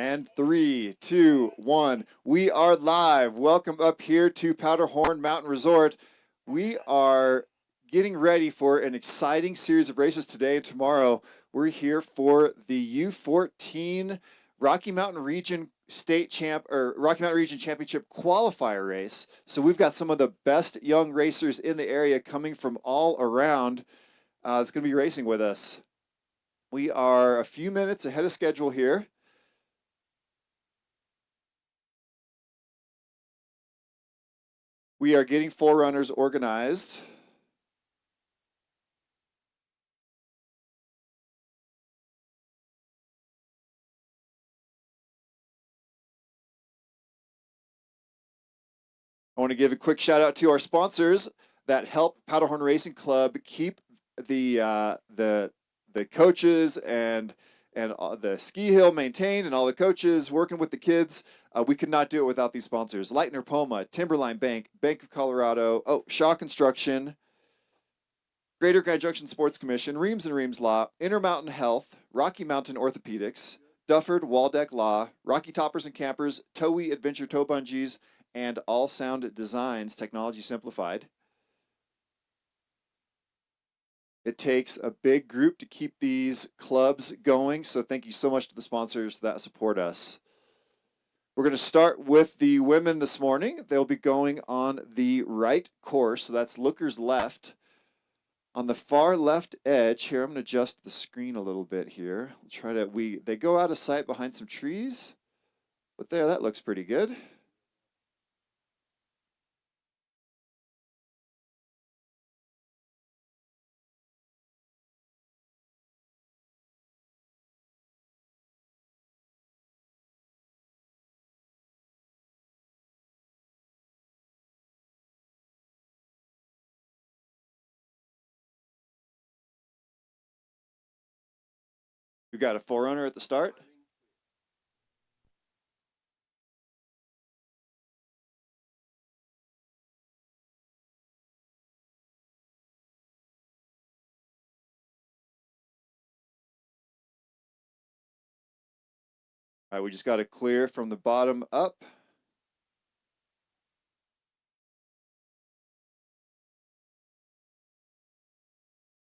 And 3, 2, 1. We are live. Welcome up here to Powderhorn Mountain Resort. We are getting ready for an exciting series of races today and tomorrow. We're here for the U14 Rocky Mountain Region Rocky Mountain Region Championship qualifier race. So we've got some of the best young racers in the area coming from all around. It's going to be racing with us. We are a few minutes ahead of schedule here. We are getting forerunners organized. I want to give a quick shout out to our sponsors that help Powderhorn Racing Club keep the coaches and the ski hill maintained, and all the coaches working with the kids. We could not do it without these sponsors: Lightner Poma, Timberline Bank, Bank of Colorado, Shaw Construction, Greater Grand Junction Sports Commission, Reams and Reams Law, Intermountain Health, Rocky Mountain Orthopedics, Dufford Waldeck Law, Rocky Toppers and Campers, Towie Adventure Tow Bungees, and All Sound Designs, Technology Simplified. It takes a big group to keep these clubs going, so thank you so much to the sponsors that support us. We're going to start with the women this morning. They'll be going on the right course, so that's Looker's left. On the far left edge here, I'm going to adjust the screen a little bit here. They go out of sight behind some trees, but there, that looks pretty good. We got a forerunner at the start. All right, we just got to clear from the bottom up.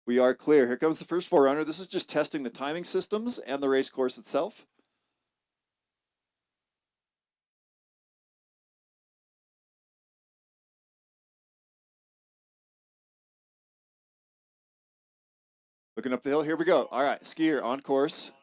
We are clear. Here comes the first forerunner. This is just testing the timing systems and the race course itself. Looking up the hill. Here we go. All right, skier on course.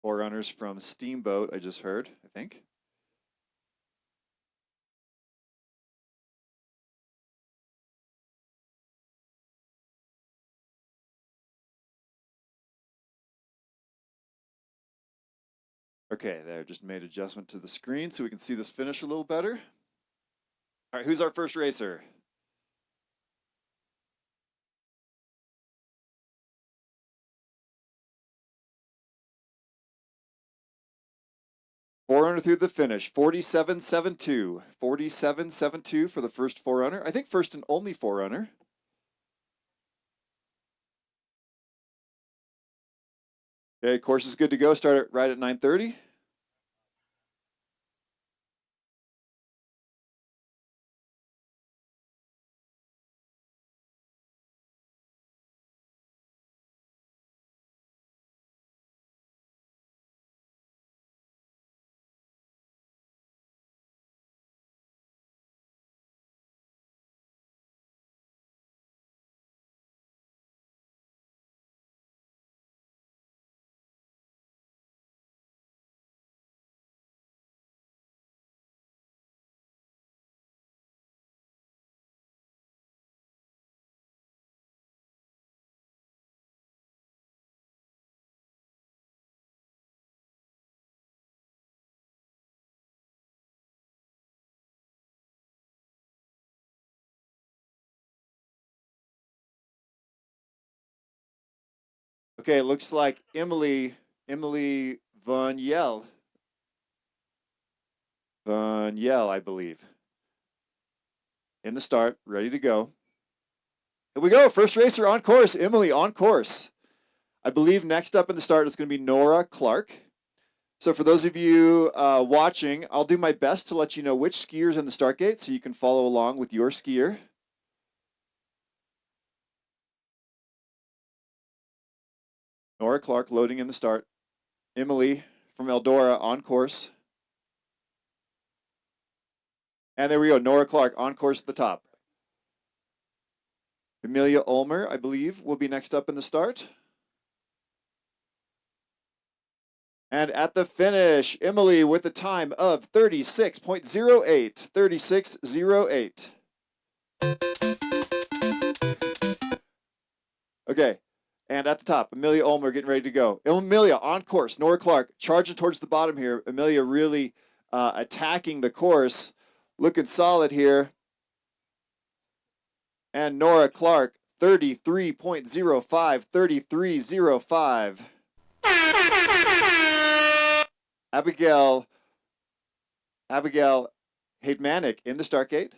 Forerunners from Steamboat, I just heard, I think. Okay, there, just made adjustment to the screen so we can see this finish a little better. All right, who's our first racer? Forerunner through the finish, 47.72. 47.72 for the first forerunner. I think first and only forerunner. Okay, course is good to go. Start it right at 9:30. Okay, it looks like Emily Von Yell, I believe, in the start, ready to go. Here we go. First racer on course. Emily on course. I believe next up in the start is going to be Nora Clark. So for those of you watching, I'll do my best to let you know which skier's in the start gate so you can follow along with your skier. Nora Clark loading in the start. Emily from Eldora on course. And there we go. Nora Clark on course at the top. Amelia Ulmer, I believe, will be next up in the start. And at the finish, Emily with a time of 36.08. 36.08. Okay. And at the top, Amelia Ulmer getting ready to go. Amelia on course. Nora Clark charging towards the bottom here. Amelia really attacking the course. Looking solid here. And Nora Clark, 33.05. 33.05. Abigail Haidmanic in the start gate.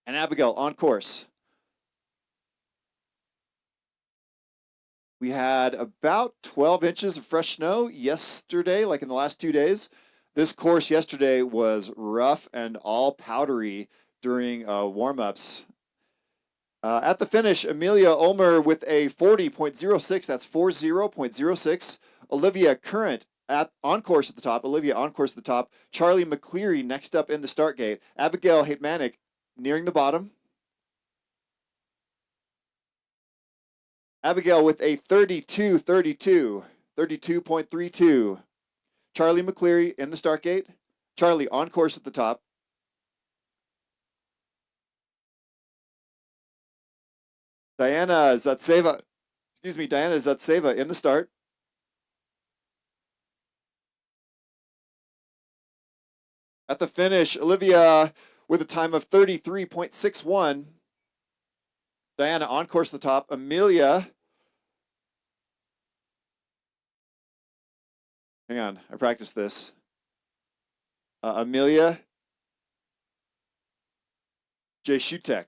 And Abigail on course. We had about 12 inches of fresh snow yesterday, like in the last 2 days. This course yesterday was rough and all powdery during warm-ups. At the finish, Amelia Ulmer with a 40.06. That's 40.06. Olivia Current on course at the top. Olivia on course at the top. Charlie McCleary next up in the start gate. Abigail Haidmanic nearing the bottom. Abigail with a 32.32. Charlie McCleary in the start gate. Charlie on course at the top. Diana Zatseva in the start. At the finish, Olivia with a time of 33.61. Diana on course at the top. Amelia. Hang on, I practiced this. Amelia Jeshutek.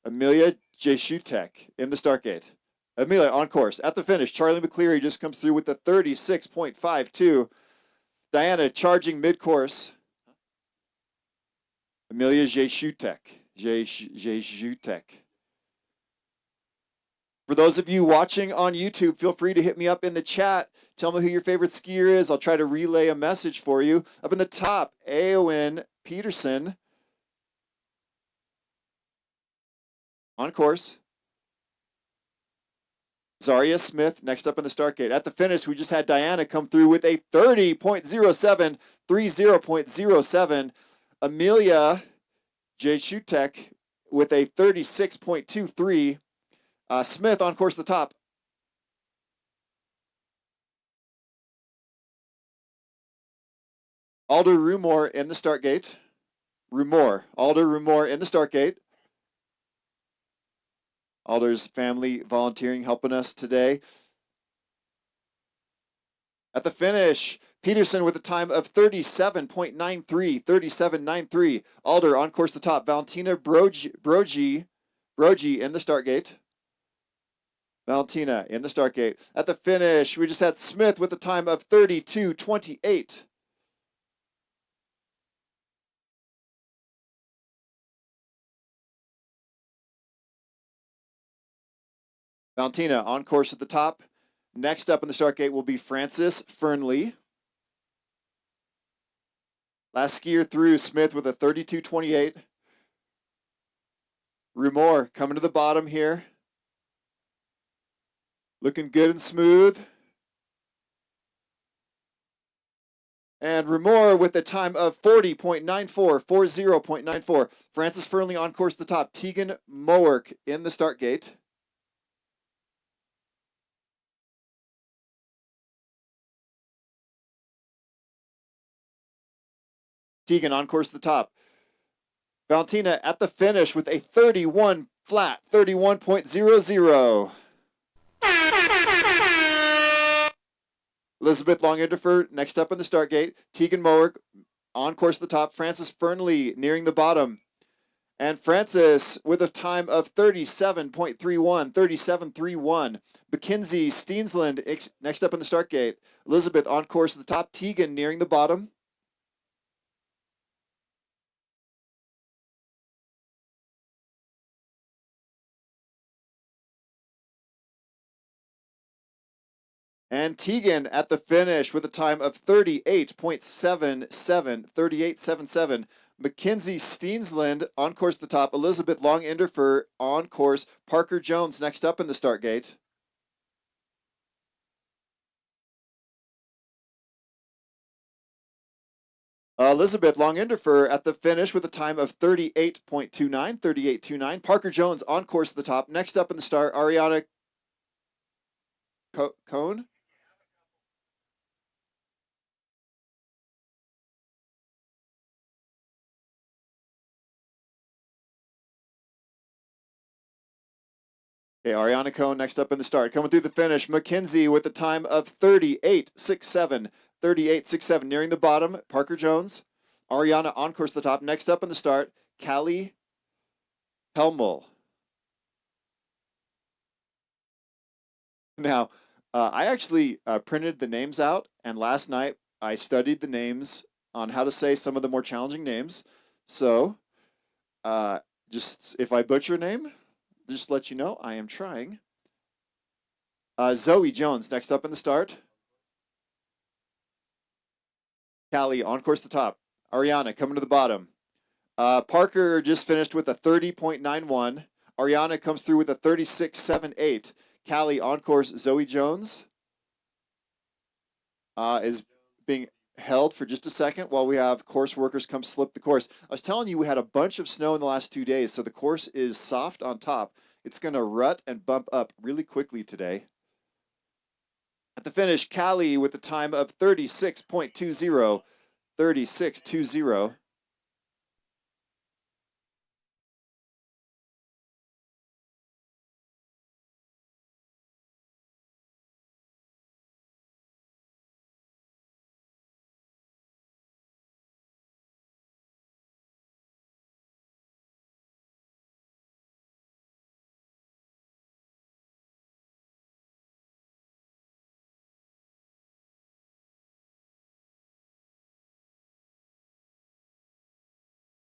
Amelia Jeshutek in the start gate. Amelia on course. At the finish, Charlie McCleary just comes through with the 36.52. Diana charging mid-course. Amelia Jeshutek. For those of you watching on YouTube, feel free to hit me up in the chat. Tell me who your favorite skier is. I'll try to relay a message for you. Up in the top, Eowyn Peterson on course. Zaria Smith next up in the start gate. At the finish, we just had Diana come through with a 30.07, 30.07. Amelia Jeshutek with a 36.23. Smith on course at the top. Alder Rumor in the start gate. Alder Rumor in the start gate. Alder's family volunteering, helping us today. At the finish, Peterson with a time of 37.93, 37.93. Alder on course at the top. Valentina Brogi in the start gate. Valentina in the start gate. At the finish, we just had Smith with a time of 32.28. Valentina on course at the top. Next up in the start gate will be Frances Fernley. Last skier through, Smith with a 32.28. Rumor coming to the bottom here. Looking good and smooth. And Rumor with a time of 40.94, 40.94. Frances Fernley on course at the top. Tegan Mowerk in the start gate. Tegan on course at the top. Valentina at the finish with a 31 flat, 31.00. Elizabeth Long-Inderfer next up in the start gate. Tegan Mower on course at the top. Frances Fernley nearing the bottom. And Frances with a time of 37.31, 37.31. Mackenzie Steensland next up in the start gate. Elizabeth on course at the top. Tegan nearing the bottom. And Tegan at the finish with a time of 38.77, 38.77. Mackenzie Steensland on course at the top. Elizabeth Long-Inderfer on course. Parker Jones next up in the start gate. Elizabeth Long-Inderfer at the finish with a time of 38.29, 38.29. Parker Jones on course at the top. Next up in the start, Ariana Cohn. Okay, Ariana Cohn next up in the start. Coming through the finish, Mackenzie with a time of 38.67, 38.67. Nearing the bottom, Parker Jones. Ariana on course at the top. Next up in the start, Callie Helmel. Now, I actually printed the names out, and last night I studied the names on how to say some of the more challenging names. So, just if I butcher a name, just to let you know, I am trying. Zoe Jones next up in the start. Callie on course at the top. Ariana coming to the bottom. Parker just finished with a 30.91. Ariana comes through with a 36.78. Callie on course. Zoe Jones is being held for just a second while we have course workers come slip the course. I was telling you we had a bunch of snow in the last 2 days, so the course is soft on top. It's going to rut and bump up really quickly today. At the finish, Callie with a time of 36.20, 36.20.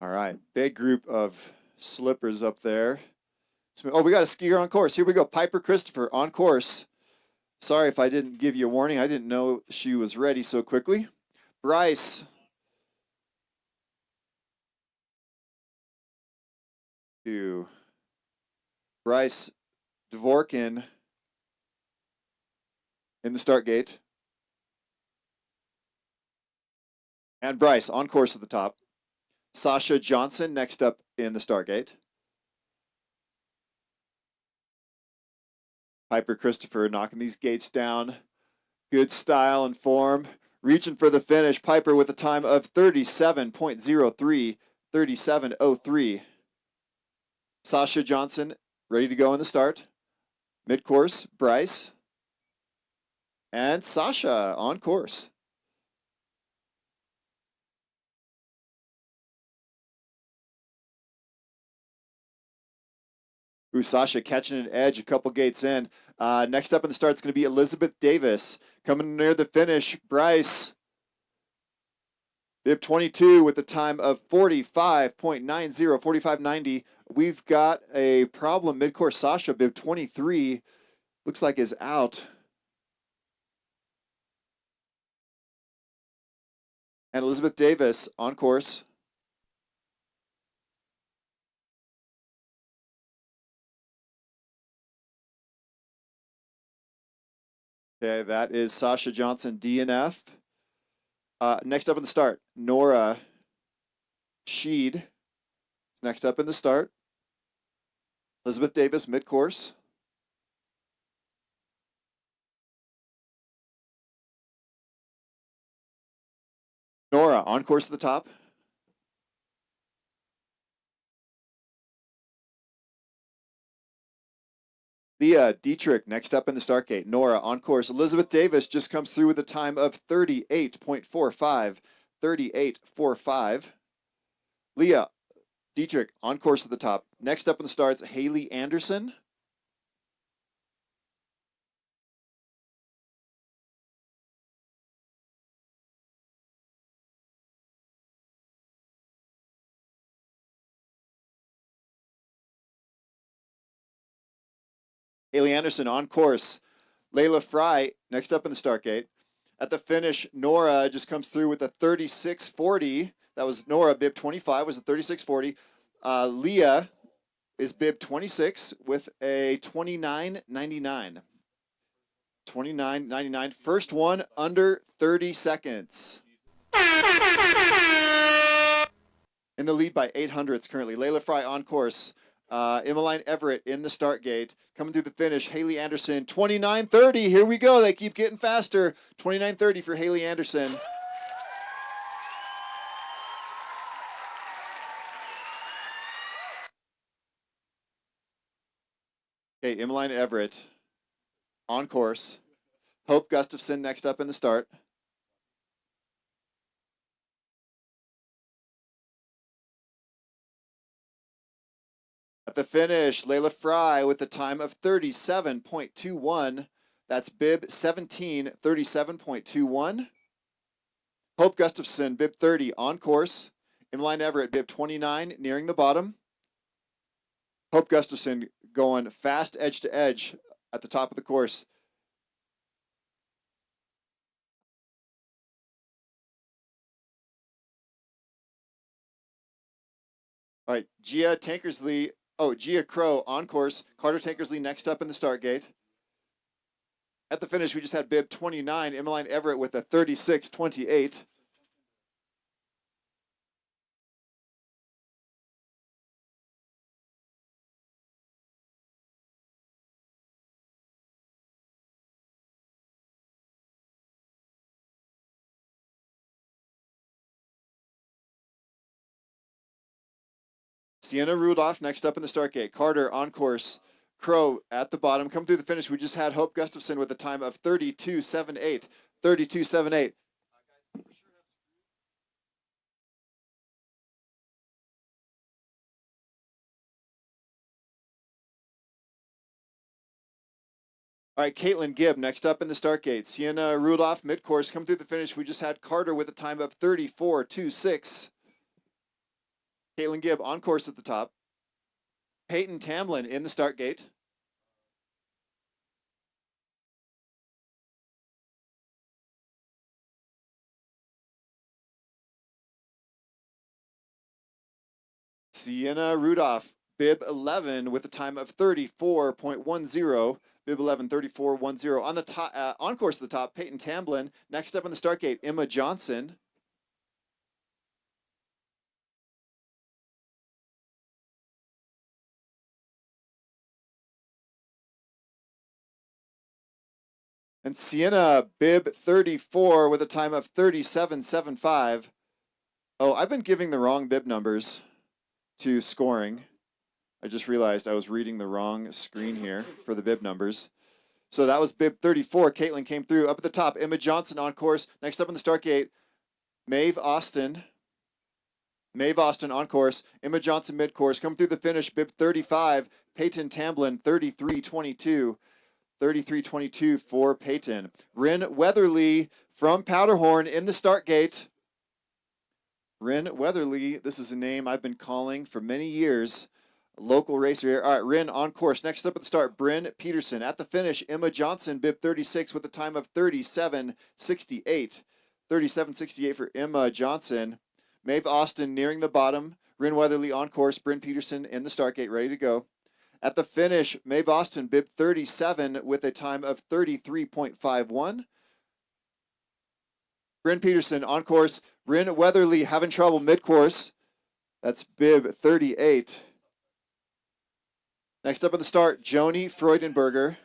All right, big group of slippers up there. Oh, we got a skier on course. Here we go. Piper Christopher on course. Sorry if I didn't give you a warning. I didn't know she was ready so quickly. Bryce. To Bryce Dvorkin in the start gate. And Bryce on course at the top. Sasha Johnson next up in the start gate. Piper Christopher knocking these gates down. Good style and form. Reaching for the finish. Piper with a time of 37.03, 37.03. Sasha Johnson ready to go in the start. Mid-course, Bryce. And Sasha on course. Ooh, Sasha catching an edge a couple gates in. Next up in the start is going to be Elizabeth Davis. Coming near the finish, Bryce. Bib 22 with a time of 45.90, 45.90. We've got a problem mid-course. Sasha, bib 23, looks like is out. And Elizabeth Davis on course. Okay, that is Sasha Johnson, DNF. Next up in the start, Nora Sheed. Next up in the start, Elizabeth Davis, mid-course. Nora on course at the top. Leah Dietrich next up in the start gate. Nora on course. Elizabeth Davis just comes through with a time of 38.45. 38.45. Leah Dietrich on course at the top. Next up in the starts, Haley Anderson. Haley Anderson on course. Layla Fry next up in the start gate. At the finish, Nora just comes through with a 36.40. That was Nora, bib 25 was a 36.40. Leah is bib 26 with a 29.99. 29.99. First one under 30 seconds. In the lead by 800ths currently. Layla Fry on course. Emmeline Everett in the start gate. Coming through the finish, Haley Anderson, 29.30. Here we go. They keep getting faster. 29.30 for Haley Anderson. Okay, Emmeline Everett on course. Hope Gustafson next up in the start. At the finish, Layla Fry with a time of 37.21. That's bib 17, 37.21. Hope Gustafson, bib 30 on course. Emmeline Everett, bib 29, nearing the bottom. Hope Gustafson going fast edge to edge at the top of the course. All right, Gia Crow on course. Carter Tankersley next up in the start gate. At the finish, we just had bib 29, Emmeline Everett with a 36.28. Sienna Rudolph next up in the start gate. Carter on course. Crow at the bottom. Come through the finish. We just had Hope Gustafson with a time of 32.78. 32.78. All right, Caitlin Gibb next up in the start gate. Sienna Rudolph mid-course. Come through the finish. We just had Carter with a time of 34.26. Caitlin Gibb on course at the top. Peyton Tamlin in the start gate. Sienna Rudolph, bib 11 with a time of 34.10. Bib 11, 34.10. On the top, on course at the top, Peyton Tamlin. Next up in the start gate, Emma Johnson. And Sienna, bib 34 with a time of 37.75. Oh, I've been giving the wrong bib numbers to scoring. I just realized I was reading the wrong screen here for the bib numbers. So that was bib 34. Caitlin came through. Up at the top, Emma Johnson on course. Next up in the start gate, Maeve Austin. Maeve Austin on course. Emma Johnson mid-course. Come through the finish, bib 35. Peyton Tamlin, 33.22. 33.22 for Peyton. Rin Weatherly from Powderhorn in the start gate. Rin Weatherly, this is a name I've been calling for many years. Local racer here. All right, Rin on course. Next up at the start, Bryn Peterson. At the finish, Emma Johnson, bib 36 with a time of 37.68. 37.68 for Emma Johnson. Maeve Austin nearing the bottom. Rin Weatherly on course. Bryn Peterson in the start gate, ready to go. At the finish, Maeve Austin, bib 37 with a time of 33.51. Bryn Peterson on course. Rin Weatherly having trouble mid-course. That's bib 38. Next up at the start, Joni Freudenberger.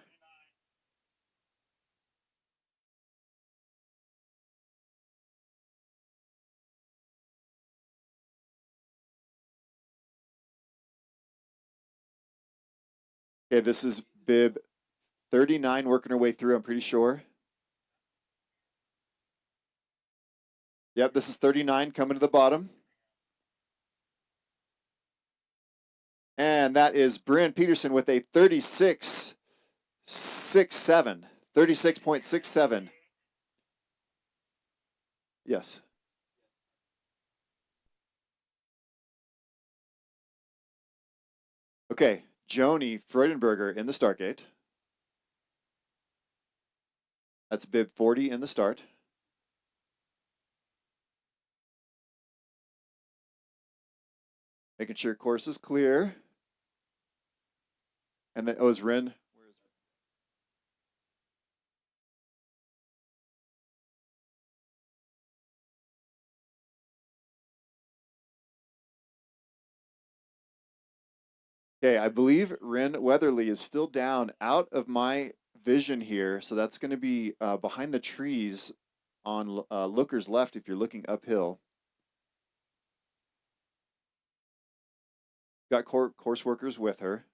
Okay, this is bib 39 working her way through, I'm pretty sure. Yep, this is 39 coming to the bottom. And that is Bryn Peterson with a 36.67. 36.67. Yes. Okay, Joni Freudenberger in the start gate. That's bib 40 in the start. Making sure course is clear. And then, oh, is Rin? Okay, I believe Rin Weatherly is still down out of my vision here. So that's going to be behind the trees on Looker's left if you're looking uphill. Got course workers with her.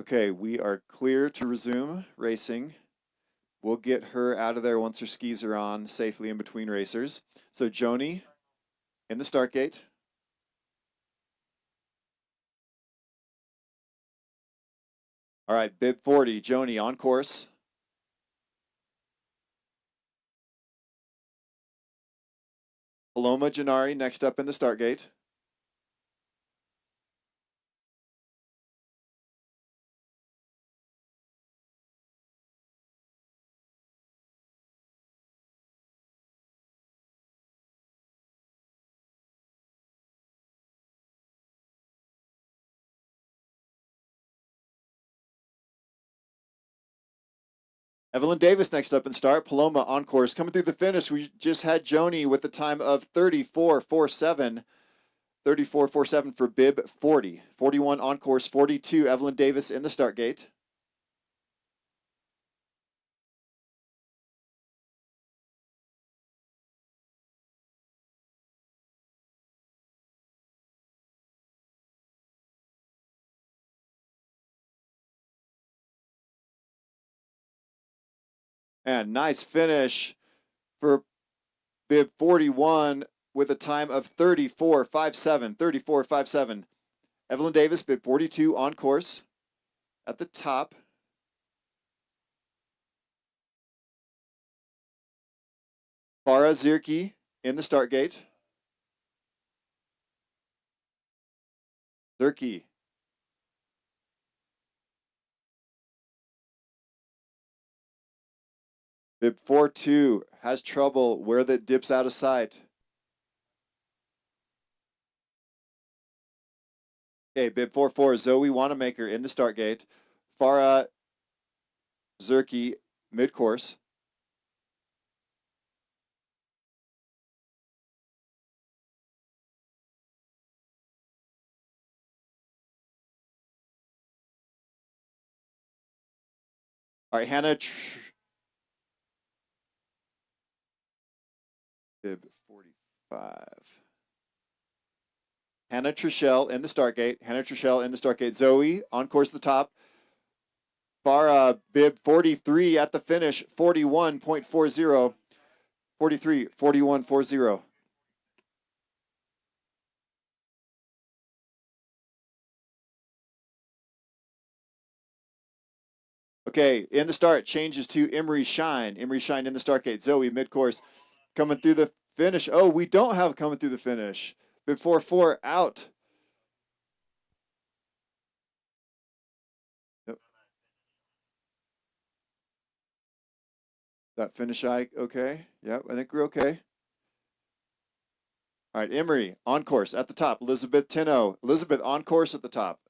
Okay, we are clear to resume racing. We'll get her out of there once her skis are on safely in between racers. So Joni in the start gate. All right, bib 40, Joni on course. Paloma Gennari next up in the start gate. Evelyn Davis next up in start. Paloma on course. Coming through the finish, we just had Joni with a time of 34.47. 34.47 for bib 40. 41 on course, 42. Evelyn Davis in the start gate. And nice finish for bib 41 with a time of 34.57. 34.57. Evelyn Davis, bib 42 on course at the top. Farah Zirki in the start gate. Zirki. Bib 4-2 has trouble where that dips out of sight. Okay, bib 4-4, Zoe Wanamaker in the start gate. Farah Zirki mid-course. All right, Hannah bib 45. Hannah Trishelle in the start gate. Hannah Trishelle in the start gate. Zoe on course at the top. Farah bib 43 at the finish. 41.40. 43, 41.40. Okay, in the start, changes to Emery Shine. Emery Shine in the start gate. Zoe mid-course coming through the finish. Oh, we don't have coming through the finish. Bib 4-4 out. Yep. That finish okay. Yep, I think we're okay. All right, Emery on course at the top. Elizabeth Tino. Elizabeth on course at the top.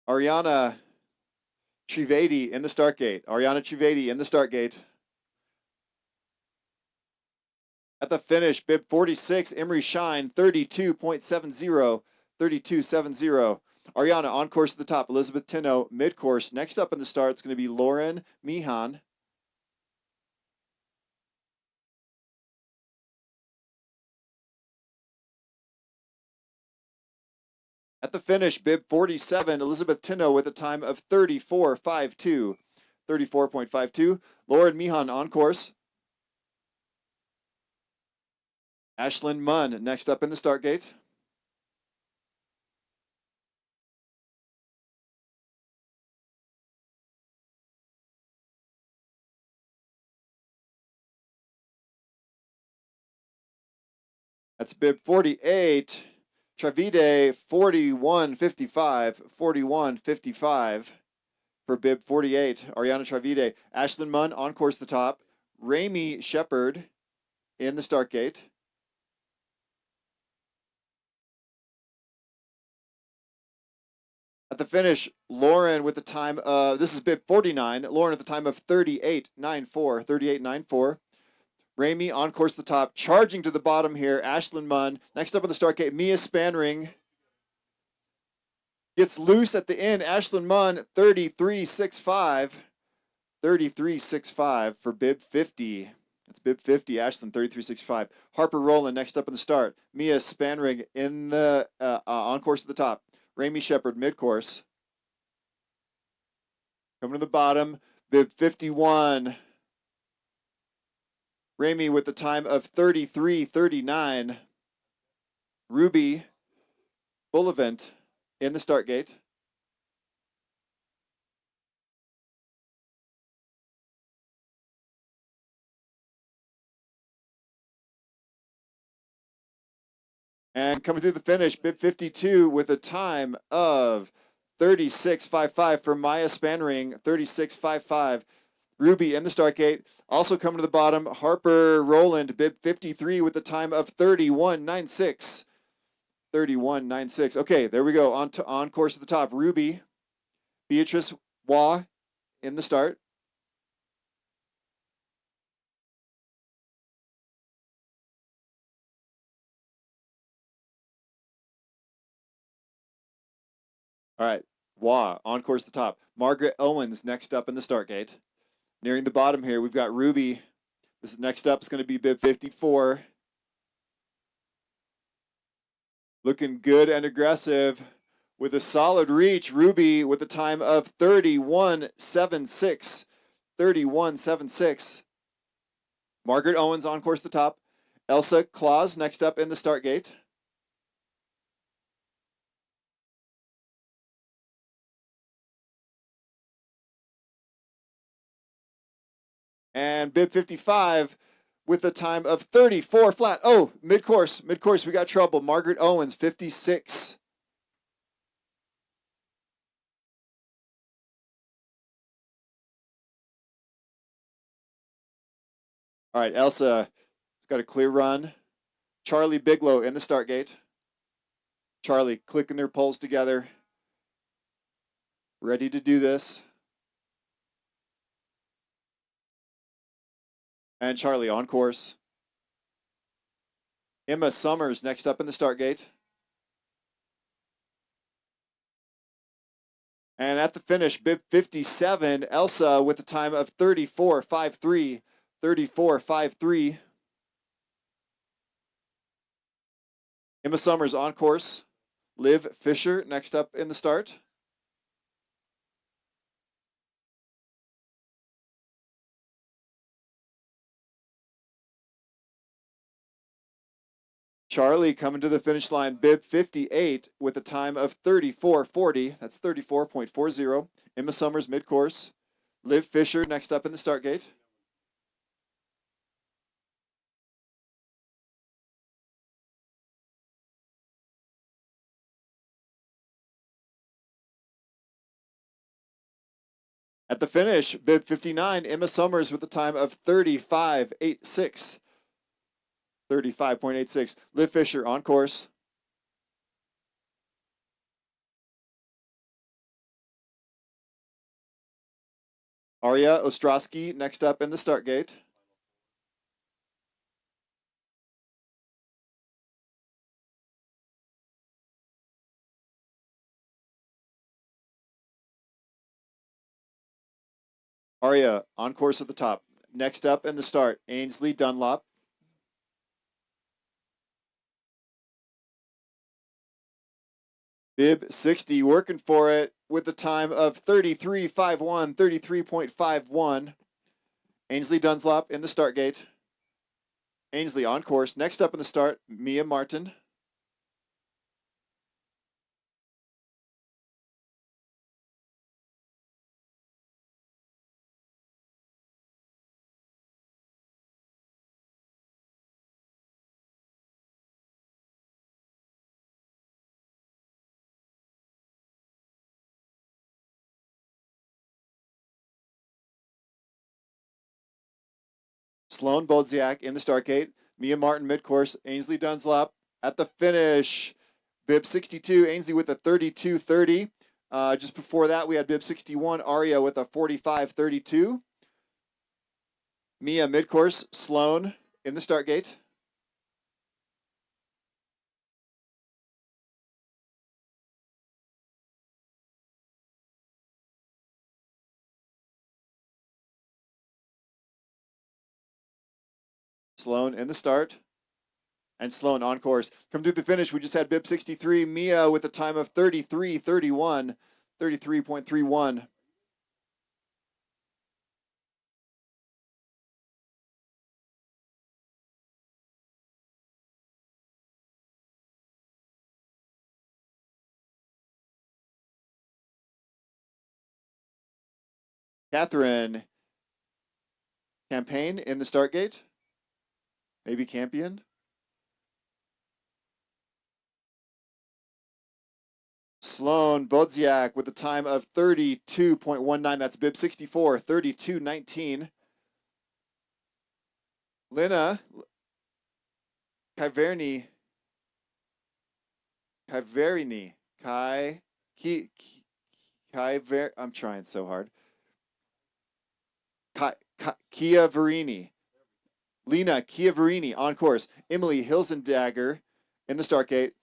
Ariana Trivedi in the start gate. Ariana Trivedi in the start gate. At the finish, bib 46, Emery Shine, 32.70. 32.70. Ariana on course at the top. Elizabeth Tino mid-course. Next up in the start, it's going to be Lauren Mihan. At the finish, bib 47, Elizabeth Tinno with a time of 34.52. 34.52. Lauren Mihan on course. Ashlyn Munn next up in the start gate. That's bib 48. Travide 41.55. 41.55 for bib 48. Ariana Travide. Ashlyn Munn on course the top. Rami Shepard in the start gate. At the finish, Lauren with the time of, this is bib 49. Lauren at the time of 38.94. 38.94. Rami on course the top, charging to the bottom here. Ashlyn Munn. Next up on the start gate, Mia Spanring. Gets loose at the end. Ashlyn Munn, 33.65. 33.65 for bib 50. That's bib 50. Ashlyn, 33.65. Harper Rowland next up in the start. Mia Spanring in the on course at the top. Rami Shepard mid-course. Coming to the bottom, bib 51. Rami with the time of 33.39. Ruby Bullivant in the start gate. And coming through the finish, bib 52 with a time of 36.55 for Maya Spanring, 36.55. Ruby in the start gate. Also coming to the bottom, Harper Rowland, bib 53 with a time of 31.96. 31.96. Okay, there we go. On course at the top. Ruby, Beatrice Waugh in the start. All right, Waugh on course at the top. Margaret Owens next up in the start gate. Nearing the bottom here, we've got Ruby. This next up is going to be bib 54. Looking good and aggressive with a solid reach. Ruby with a time of 31.76. 31.76. Margaret Owens on course at the top. Elsa Claus next up in the start gate. And bib 55 with a time of 34 flat. Oh, mid-course, we got trouble. Margaret Owens, 56. All right, Elsa has got a clear run. Charlie Bigelow in the start gate. Charlie clicking their poles together. Ready to do this. And Charlie on course. Emma Summers next up in the start gate. And at the finish, bib 57, Elsa with a time of 34.53. 34.53. Emma Summers on course. Liv Fisher next up in the start. Charlie coming to the finish line, bib 58 with a time of 34.40. That's 34.40. Emma Summers mid-course. Liv Fisher next up in the start gate. At the finish, bib 59, Emma Summers with a time of 35.86. 35.86. Liv Fisher on course. Arya Ostrowski next up in the start gate. Arya on course at the top. Next up in the start, Ainsley Dunlop. Bib 60 working for it with the time of 33.51, 33.51. Ainsley Dunslop in the start gate. Ainsley on course. Next up in the start, Mia Martin. Sloan Bodziak in the start gate. Mia Martin mid-course. Ainsley Dunslop at the finish. Bib 62, Ainsley with a 32.30. Just before that, we had Bib 61, Aria with a 45.32. Mia mid-course. Sloan in the start gate. Sloan in the start. And Sloan on course. Come through the finish, we just had Bib 63, Mia with a time of 33.31, 33.31. Catherine Campaign in the start gate. Maybe Campion. Sloan Bodziak with a time of 32.19. That's Bib 64, 32.19. Lina Kaiverini. I'm trying so hard. Chiavarini. Lina Chiavarini on course. Emily Hilsendagger in the start gate.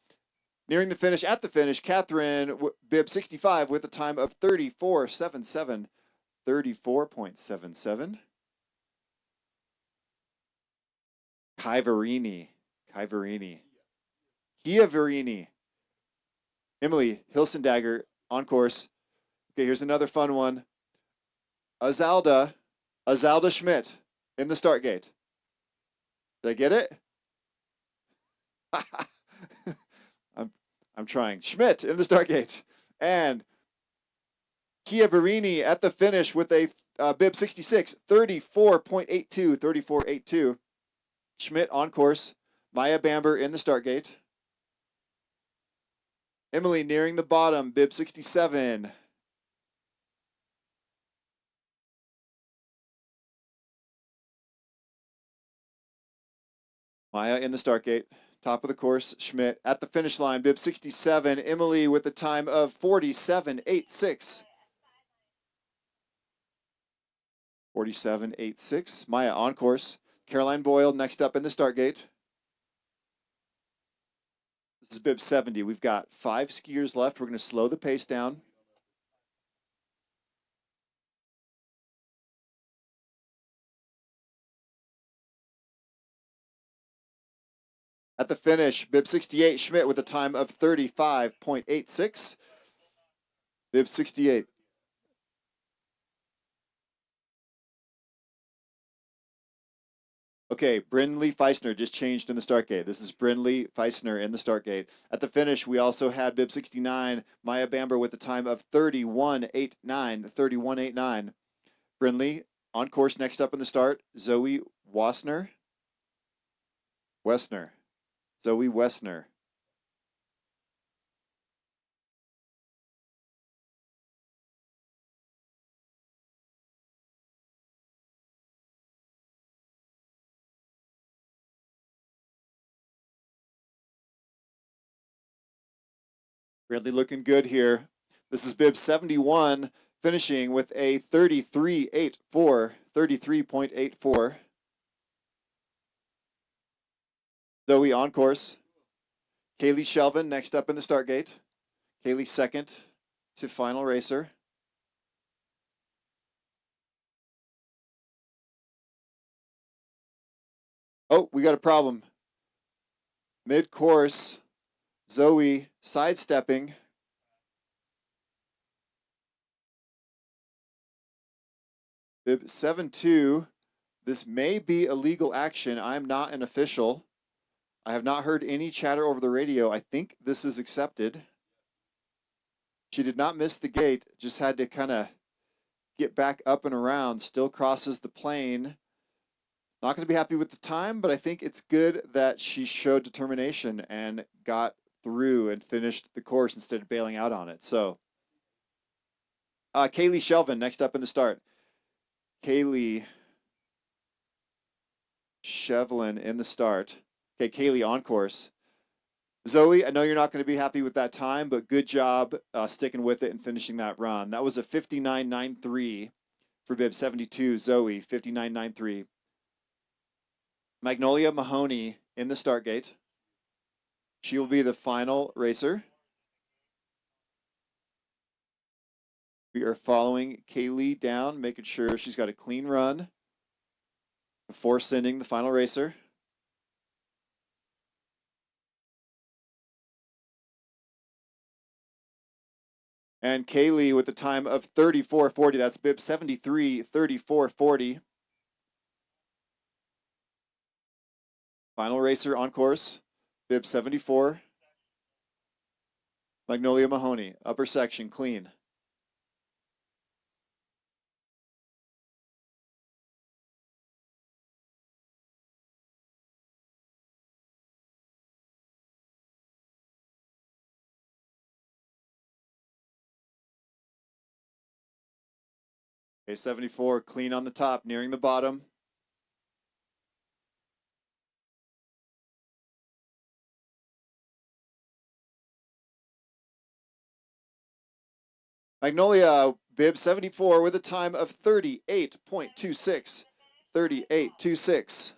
Nearing the finish, at the finish, Catherine Bib 65 with a time of 34.77. 34.77. Chiavarini. Chiavarini. Emily Hilsendagger on course. Okay, here's another fun one. Azalda Schmidt in the start gate. Did I get it? I'm trying. Schmidt in the start gate. And Chiavarini at the finish with a Bib 66, 34.82, 34.82. Schmidt on course. Maya Bamber in the start gate. Emily nearing the bottom, Bib 67. Maya in the start gate. Top of the course, Schmidt at the finish line, Bib 67. Emily with a time of 47.86. 47.86. Maya on course. Caroline Boyle next up in the start gate. This is Bib 70. We've got 5 skiers left. We're going to slow the pace down. At the finish, Bib 68, Schmidt with a time of 35.86. Bib 68. Okay, Brynlee Feisner just changed in the start gate. This is Brynlee Feisner in the start gate. At the finish, we also had Bib 69, Maya Bamber with a time of 31.89. 31.89. Brynlee on course next up in the start, Zoe Wessner. Zoe Wessner. Brynlee looking good here. This is Bib 71, finishing with a 33.84. 33.84. Zoe on course. Kaylee Shelvin next up in the start gate. Kaylee second to final racer. Oh, we got a problem. Mid-course, Zoe sidestepping. Bib 7-2. This may be a legal action. I'm not an official. I have not heard any chatter over the radio. I think this is accepted. She did not miss the gate, just had to kind of get back up and around. Still crosses the plane. Not going to be happy with the time, but I think it's good that she showed determination and got through and finished the course instead of bailing out on it. So, Kaylee Shelvin next up in the start. Kaylee Shevlin in the start. Okay, Kaylee on course. Zoe, I know you're not going to be happy with that time, but good job sticking with it and finishing that run. That was a 59.93 for bib 72. Zoe, 59.93. Magnolia Mahoney in the start gate. She will be the final racer. We are following Kaylee down, making sure she's got a clean run before sending the final racer. And Kaylee with a time of 34.40. That's bib 73, 34.40. Final racer on course, bib 74. Magnolia Mahoney, upper section, clean. Okay, 74, clean on the top, nearing the bottom. Magnolia, bib 74 with a time of 38.26. 38.26.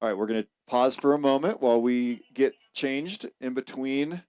All right, we're going to pause for a moment while we get changed in between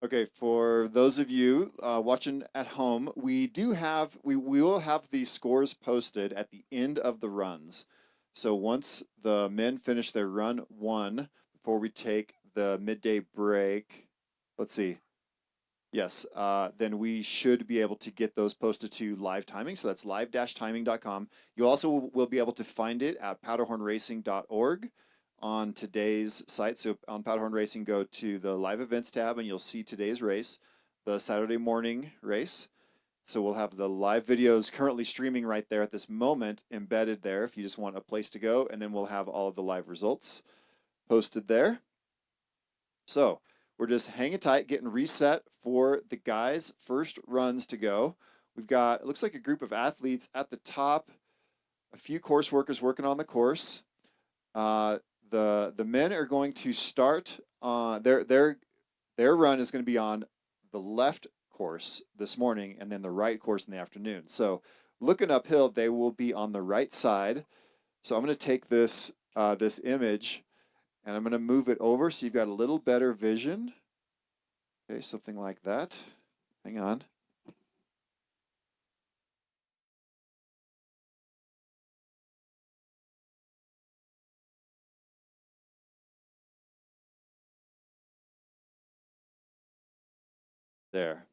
Okay, for those of you watching at home, we will have the scores posted at the end of the runs. So once the men finish their run one, before we take the midday break, let's see. Yes, then we should be able to get those posted to live timing. So that's live-timing.com. You also will be able to find it at powderhornracing.org on today's site. So on Powderhorn Racing, go to the live events tab and you'll see today's race, the Saturday morning race. So we'll have the live videos currently streaming right there at this moment embedded there if you just want a place to go. And then we'll have all of the live results posted there. So we're just hanging tight, getting reset for the guys' first runs to go. We've got, it looks like a group of athletes at the top, a few course workers working on the course. The men are going to start their run is going to be on the left course this morning and then the right course in the afternoon. So looking uphill, they will be on the right side. So I'm going to take this this image and I'm going to move it over so you've got a little better vision. Okay, something like that. Hang on. There.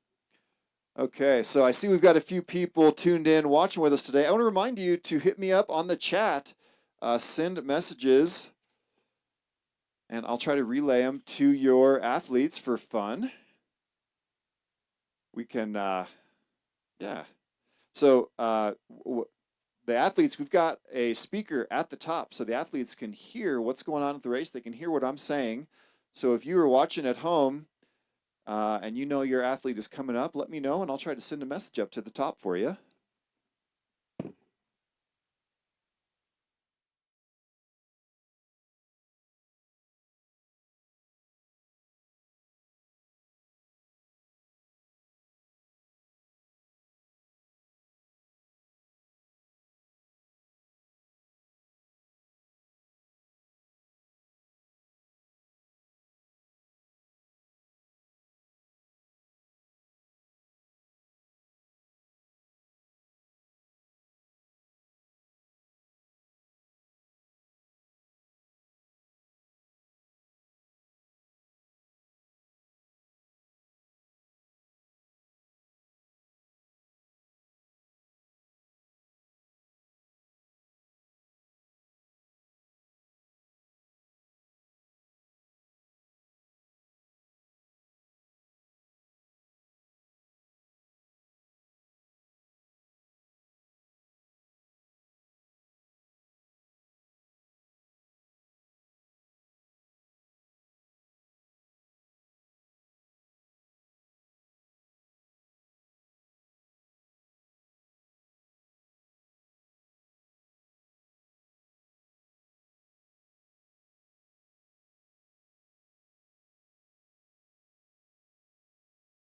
Okay, so I see we've got a few people tuned in watching with us today. I want to remind you to hit me up on the chat, send messages, and I'll try to relay them to your athletes for fun. We can, yeah. So the athletes, we've got a speaker at the top, so the athletes can hear what's going on at the race. They can hear what I'm saying. So if you are watching at home, and you know your athlete is coming up, let me know and I'll try to send a message up to the top for you.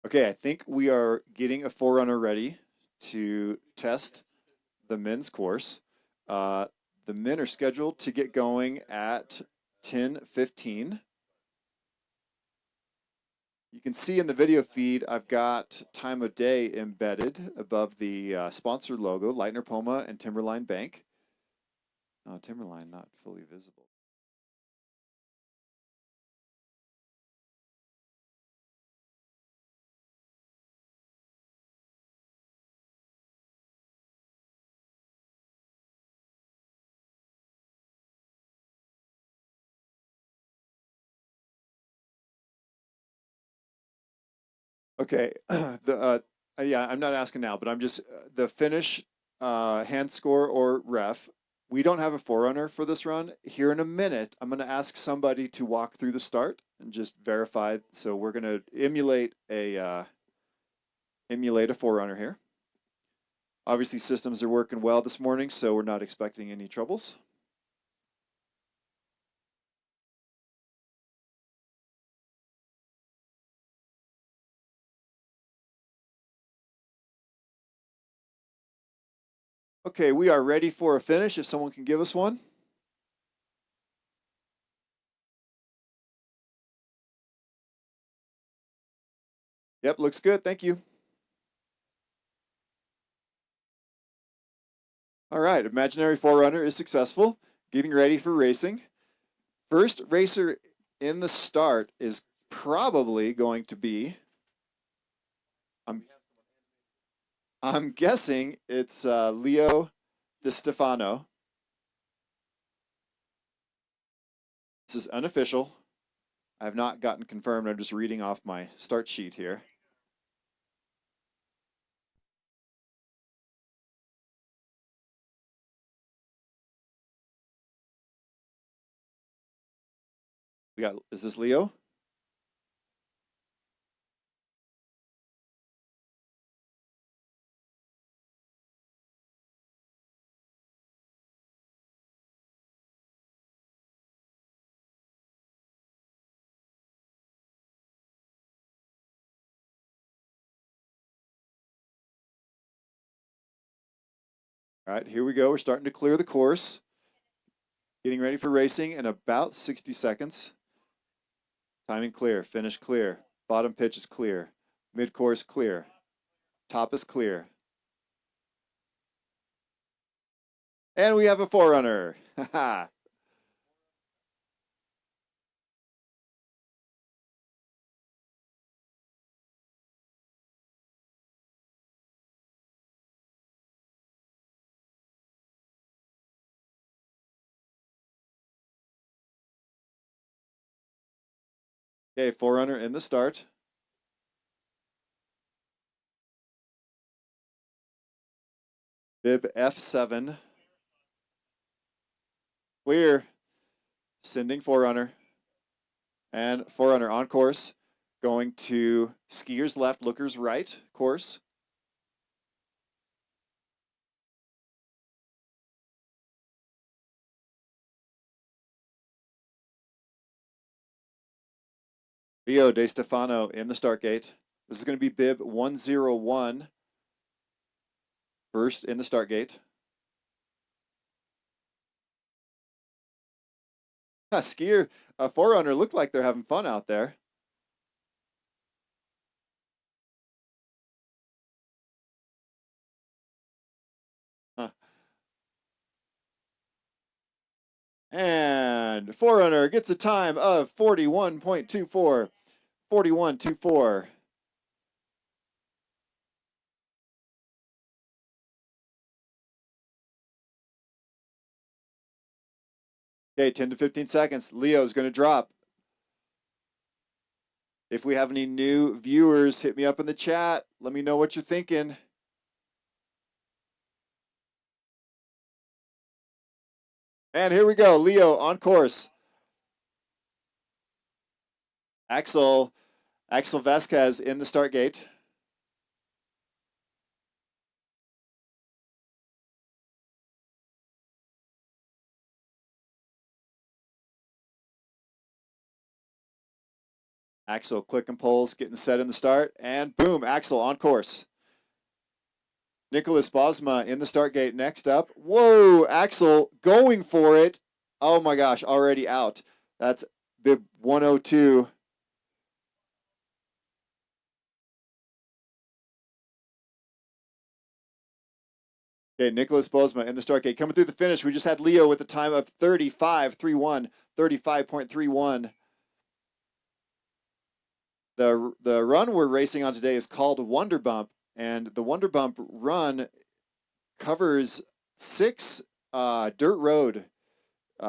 Okay, I think we are getting a forerunner ready to test the men's course. The men are scheduled to get going at 10:15. You can see in the video feed, I've got time of day embedded above the sponsor logo, Lightner Poma and Timberline Bank. Oh, Timberline not fully visible. Okay, yeah, I'm not asking now, but I'm just the finish, hand score or ref. We don't have a forerunner for this run. Here in a minute, I'm going to ask somebody to walk through the start and just verify. So we're going to emulate a forerunner here. Obviously, systems are working well this morning, so we're not expecting any troubles. Okay, we are ready for a finish. If someone can give us one. Yep, looks good. Thank you. All right, imaginary forerunner is successful. Getting ready for racing. First racer in the start is probably going to be, I'm guessing it's Leo Di Stefano. This is unofficial. I have not gotten confirmed. I'm just reading off my start sheet here. Is this Leo? All right, here we go. We're starting to clear the course. Getting ready for racing in about 60 seconds. Timing clear, finish clear. Bottom pitch is clear. Mid-course clear. Top is clear. And we have a forerunner. Okay, forerunner in the start. Bib F7. Clear. Sending forerunner. And forerunner on course. Going to skiers left, lookers right course. Leo Di Stefano in the start gate. This is going to be bib 101. First in the start gate. Skier, forerunner looked like they're having fun out there. And forerunner gets a time of 41.24. 41.24. Okay, 10 to 15 seconds. Leo's going to drop. If we have any new viewers, hit me up in the chat. Let me know what you're thinking. And here we go. Leo on course. Axel Vasquez in the start gate. Axel clicking poles, getting set in the start, and boom, Axel on course. Nicholas Bosma in the start gate next up. Whoa, Axel going for it. Oh my gosh, already out. That's bib 102. Okay, Nicholas Bosma in the start gate. Coming through the finish, we just had Leo with a time of 35.31, 35.31. The run we're racing on today is called Wonder Bump, and the Wonder Bump run covers 6 dirt road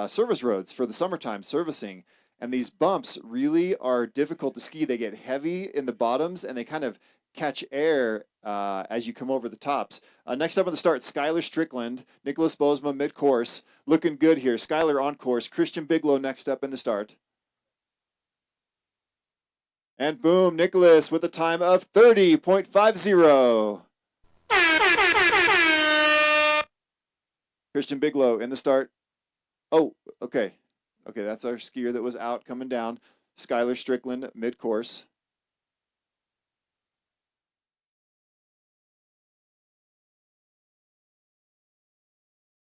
service roads for the summertime servicing. And these bumps really are difficult to ski. They get heavy in the bottoms and they kind of catch air as you come over the tops. Next up on the start, Skylar Strickland, Nicholas Bosma mid-course. Looking good here. Skylar on course. Christian Bigelow next up in the start. And boom, Nicholas with a time of 30.50. Christian Bigelow in the start. Oh, okay. Okay, that's our skier that was out coming down. Skylar Strickland mid-course.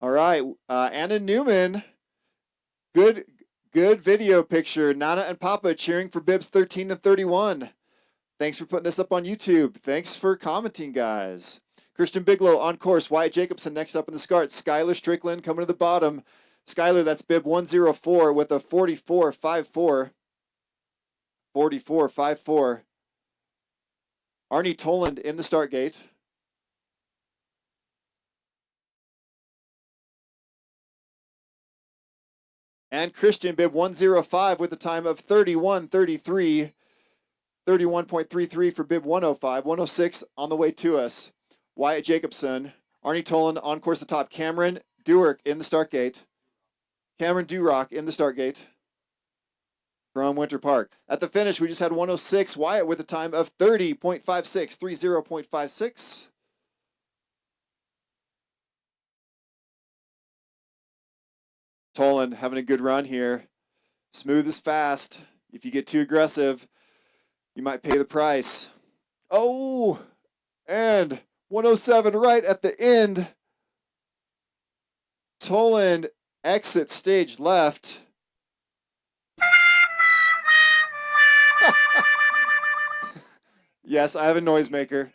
All right, Anna Newman. Good video picture. Nana and Papa cheering for bibs 13 and 31. Thanks for putting this up on YouTube. Thanks for commenting, guys. Christian Bigelow on course. Wyatt Jacobson next up in the start. Skylar Strickland coming to the bottom. Skylar, that's bib 104 with a 44.54. 44.54. Arnie Toland in the start gate. And Christian bib 105 with a time of 31.33. 31.33 for bib 105. 106 on the way to us. Wyatt Jacobson. Arnie Toland on course the top. Cameron Durock in the start gate. Cameron Durock in the start gate from Winter Park. At the finish, we just had 106. Wyatt with a time of 30.56. 30.56. Toland having a good run here. Smooth is fast. If you get too aggressive, you might pay the price. Oh, and 107 right at the end. Toland exit stage left. Yes, I have a noisemaker.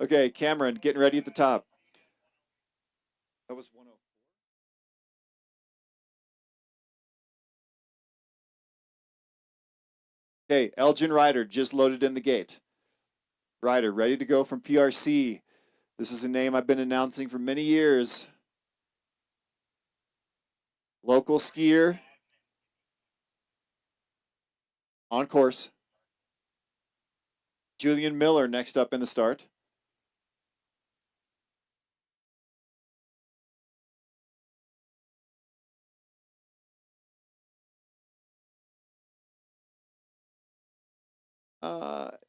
Okay, Cameron getting ready at the top. That was 104. Okay, Elgin Ryder just loaded in the gate. Ryder ready to go from PRC. This is a name I've been announcing for many years. Local skier. On course. Julian Miller next up in the start.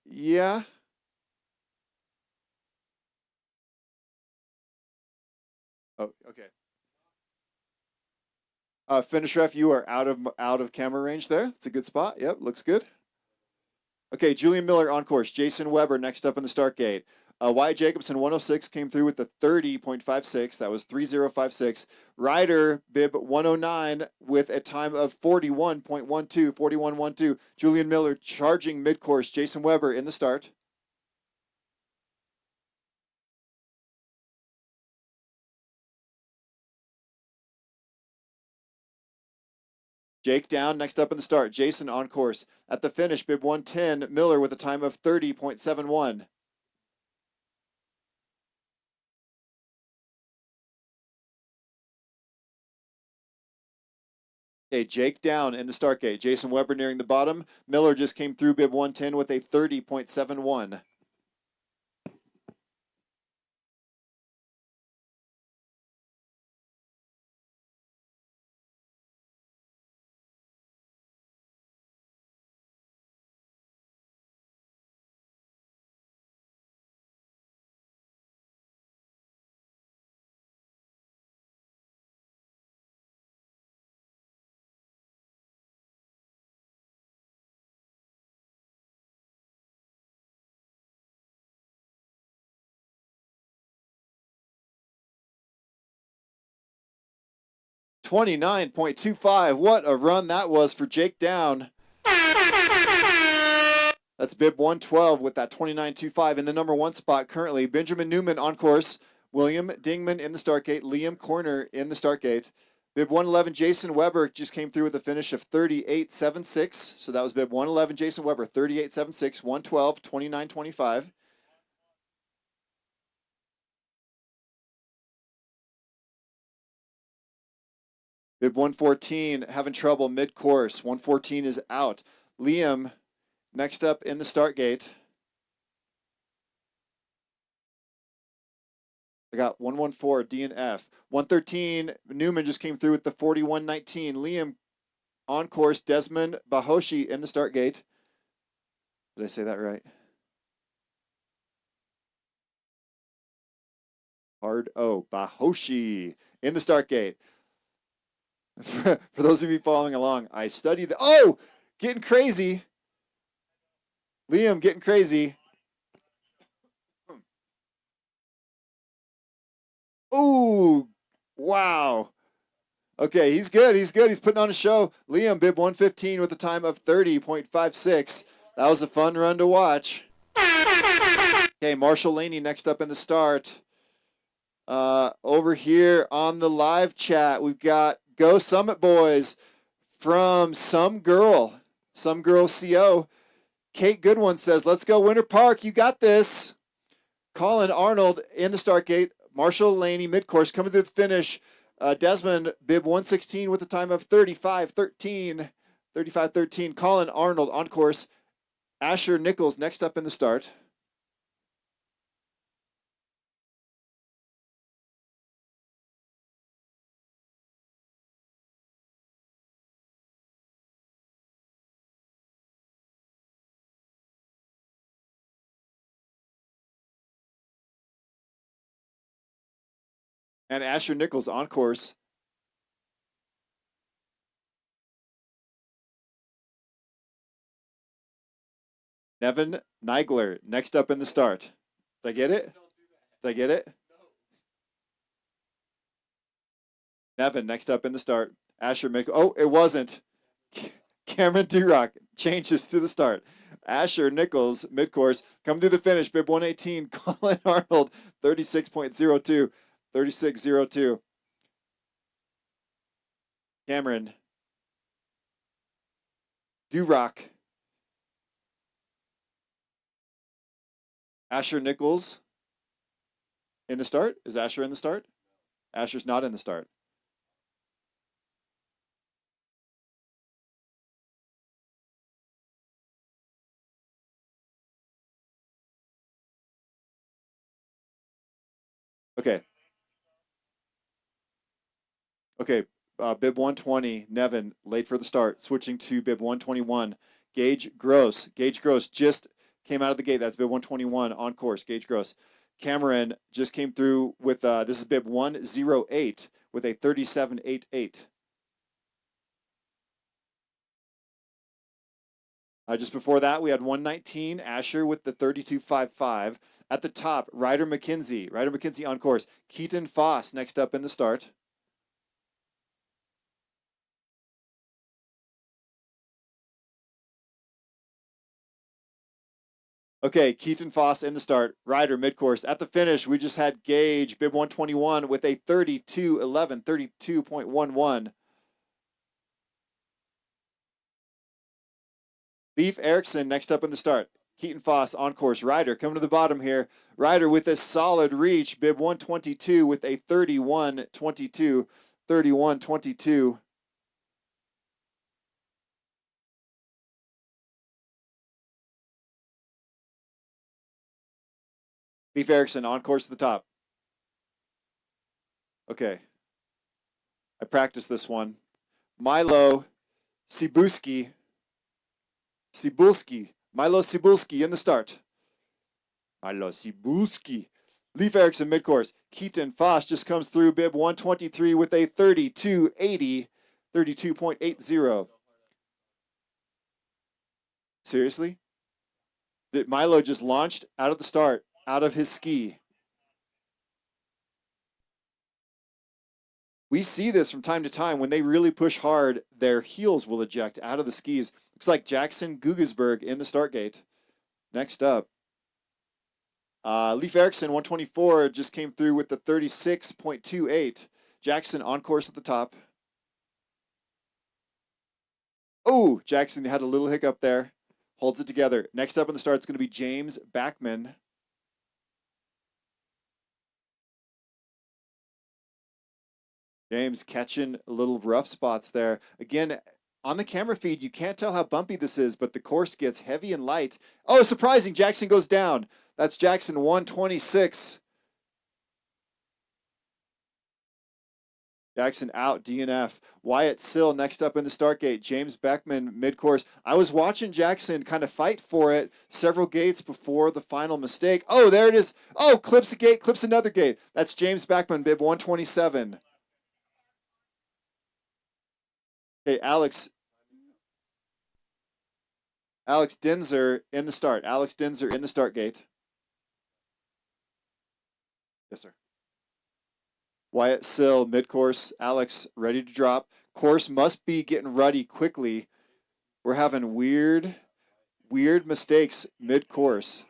Yeah. Oh, okay. Finish ref, you are out of camera range there. It's a good spot. Yep, looks good. Okay, Julian Miller on course. Jason Weber next up in the start gate. Wyatt Jacobson 106 came through with the 30.56. That was 30.56. Ryder bib 109 with a time of 41.12. 41.12. Julian Miller charging mid-course. Jason Weber in the start. Jake down next up in the start. Jason on course. At the finish, bib 110. Miller with a time of 30.71. Okay, Jake down in the start gate. Jason Weber nearing the bottom. Miller just came through bib 110 with a 30.71. $29.25. What a run that was for Jake Down. That's bib 112 with that 29.25 in the number one spot currently. Benjamin Newman on course. William Dingman in the start gate. Liam Corner in the start gate. Bib 111, Jason Weber just came through with a finish of 38.76. So that was bib 111, Jason Weber, 38.76, 112, 29.25. Bib 114 having trouble mid-course. 114 is out. Liam next up in the start gate. I got 114 D and F. 113 Newman just came through with the 41.19. Liam on course. Desmond Bahoshi in the start gate. Did I say that right? Hard O. Bahoshi in the start gate. For those of you following along, I studied the. Oh, getting crazy. Liam getting crazy. Ooh, wow. Okay, he's good. He's good. He's putting on a show. Liam bib 115 with a time of 30.56. That was a fun run to watch. Okay, Marshall Laney next up in the start. Over here on the live chat, we've got Go Summit Boys from Some Girl CO. Kate Goodwin says, let's go Winter Park. You got this. Colin Arnold in the start gate. Marshall Laney mid-course coming through the finish. Desmond, bib 116 with a time of 35:13. 35:13. Colin Arnold on course. Asher Nichols next up in the start. And Asher Nichols on course. Nevin Nigler next up in the start. Did I get it? Did I get it? Nevin next up in the start. Asher Nichols. Oh, it wasn't. Cameron Durock changes to the start. Asher Nichols mid-course come through the finish. Bib 118. Colin Arnold 36.02. 36.02. Cameron Durock. Asher Nichols in the start. Is Asher in the start? Asher's not in the start. Okay. Okay. Bib 120, Nevin, late for the start. Switching to bib 121. Gage Gross. Gage Gross just came out of the gate. That's bib 121 on course. Gage Gross. Cameron just came through with, this is bib 108 with a 37.88. Just before that, we had 119, Asher with the 32.55. At the top, Ryder McKenzie. Ryder McKenzie on course. Keaton Foss next up in the start. Okay, Keaton Foss in the start. Ryder mid-course. At the finish, we just had Gage, bib 121 with a 32.11, 32.11. Leif Erickson next up in the start. Keaton Foss on course. Ryder coming to the bottom here. Ryder with a solid reach. Bib 122 with a 31.22. 31.22. Leif Erickson on course to the top. Okay. I practiced this one. Milo Cibulski. Milo Cibulski in the start. Milo Cibulski. Leif Erickson mid-course. Keaton Foss just comes through bib 123 with a 32.80. 32.80. Seriously? Did Milo just launched out of the start, out of his ski? We see this from time to time. When they really push hard, their heels will eject out of the skis. Looks like Jackson Gugesberg in the start gate. Next up, Leif Erickson, 124, just came through with the 36.28. Jackson on course at the top. Oh, Jackson had a little hiccup there. Holds it together. Next up in the start is going to be James Backman. James catching little rough spots there. Again, on the camera feed, you can't tell how bumpy this is, but the course gets heavy and light. Oh, surprising. Jackson goes down. That's Jackson 126. Jackson out, DNF. Wyatt Sill next up in the start gate. James Beckman mid-course. I was watching Jackson kind of fight for it several gates before the final mistake. Oh, there it is. Oh, clips a gate, clips another gate. That's James Beckman, bib 127. Okay, Alex Dinzer in the start. Alex Dinzer in the start gate. Yes, sir. Wyatt Sill, mid-course. Alex ready to drop. Course must be getting ruddy quickly. We're having weird weird mistakes mid-course.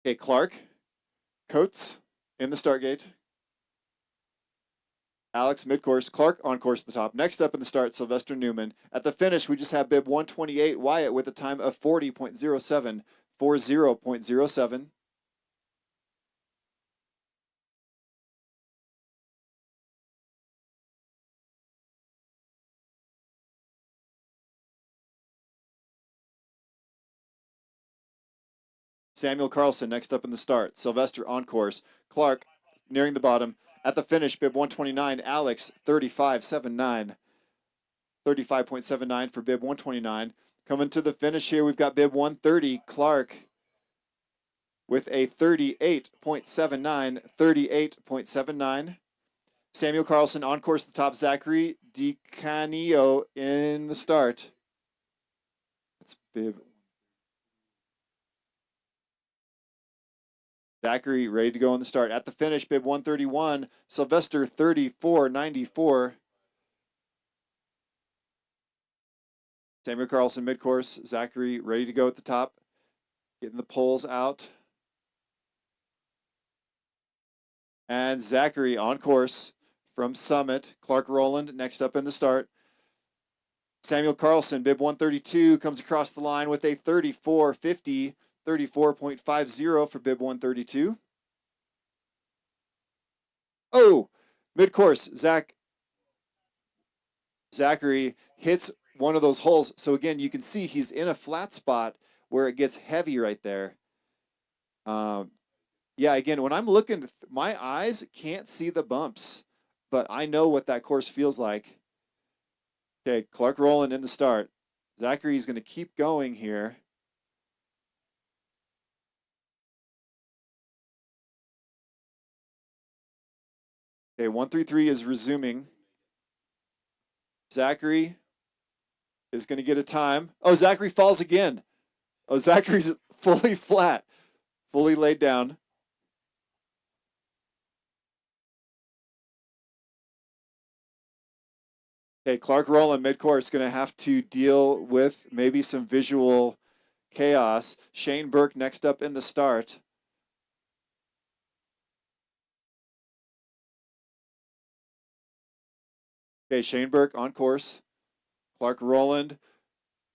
Okay, Clark, Coates in the start gate. Alex mid-course, Clark on course at the top. Next up in the start, Sylvester Newman. At the finish, we just have bib 128, Wyatt with a time of 40.07, 40.07. Samuel Carlson next up in the start. Sylvester on course. Clark nearing the bottom. At the finish, bib 129, Alex 35.79. 35.79 for bib 129. Coming to the finish here, we've got bib 130, Clark with a 38.79, 38.79. Samuel Carlson on course at the top. Zachary DiCanio in the start. That's bib. Zachary ready to go on the start. At the finish, bib 131, Sylvester 34.94. Samuel Carlson mid-course. Zachary ready to go at the top. Getting the poles out. And Zachary on course from Summit. Clark Rowland next up in the start. Samuel Carlson, bib 132, comes across the line with a 34.50. 34.50 for bib 132. Oh, mid-course, Zachary hits one of those holes. So again, you can see he's in a flat spot where it gets heavy right there. Yeah, again, when I'm looking, my eyes can't see the bumps, but I know what that course feels like. Okay, Clark Rowland in the start. Zachary's going to keep going here. Okay, 133 is resuming. Zachary is going to get a time. Oh, Zachary falls again. Oh, Zachary's fully flat, fully laid down. Okay, Clark Rowland mid-course going to have to deal with maybe some visual chaos. Shane Burke next up in the start. Okay, Shane Burke on course. Clark Rowland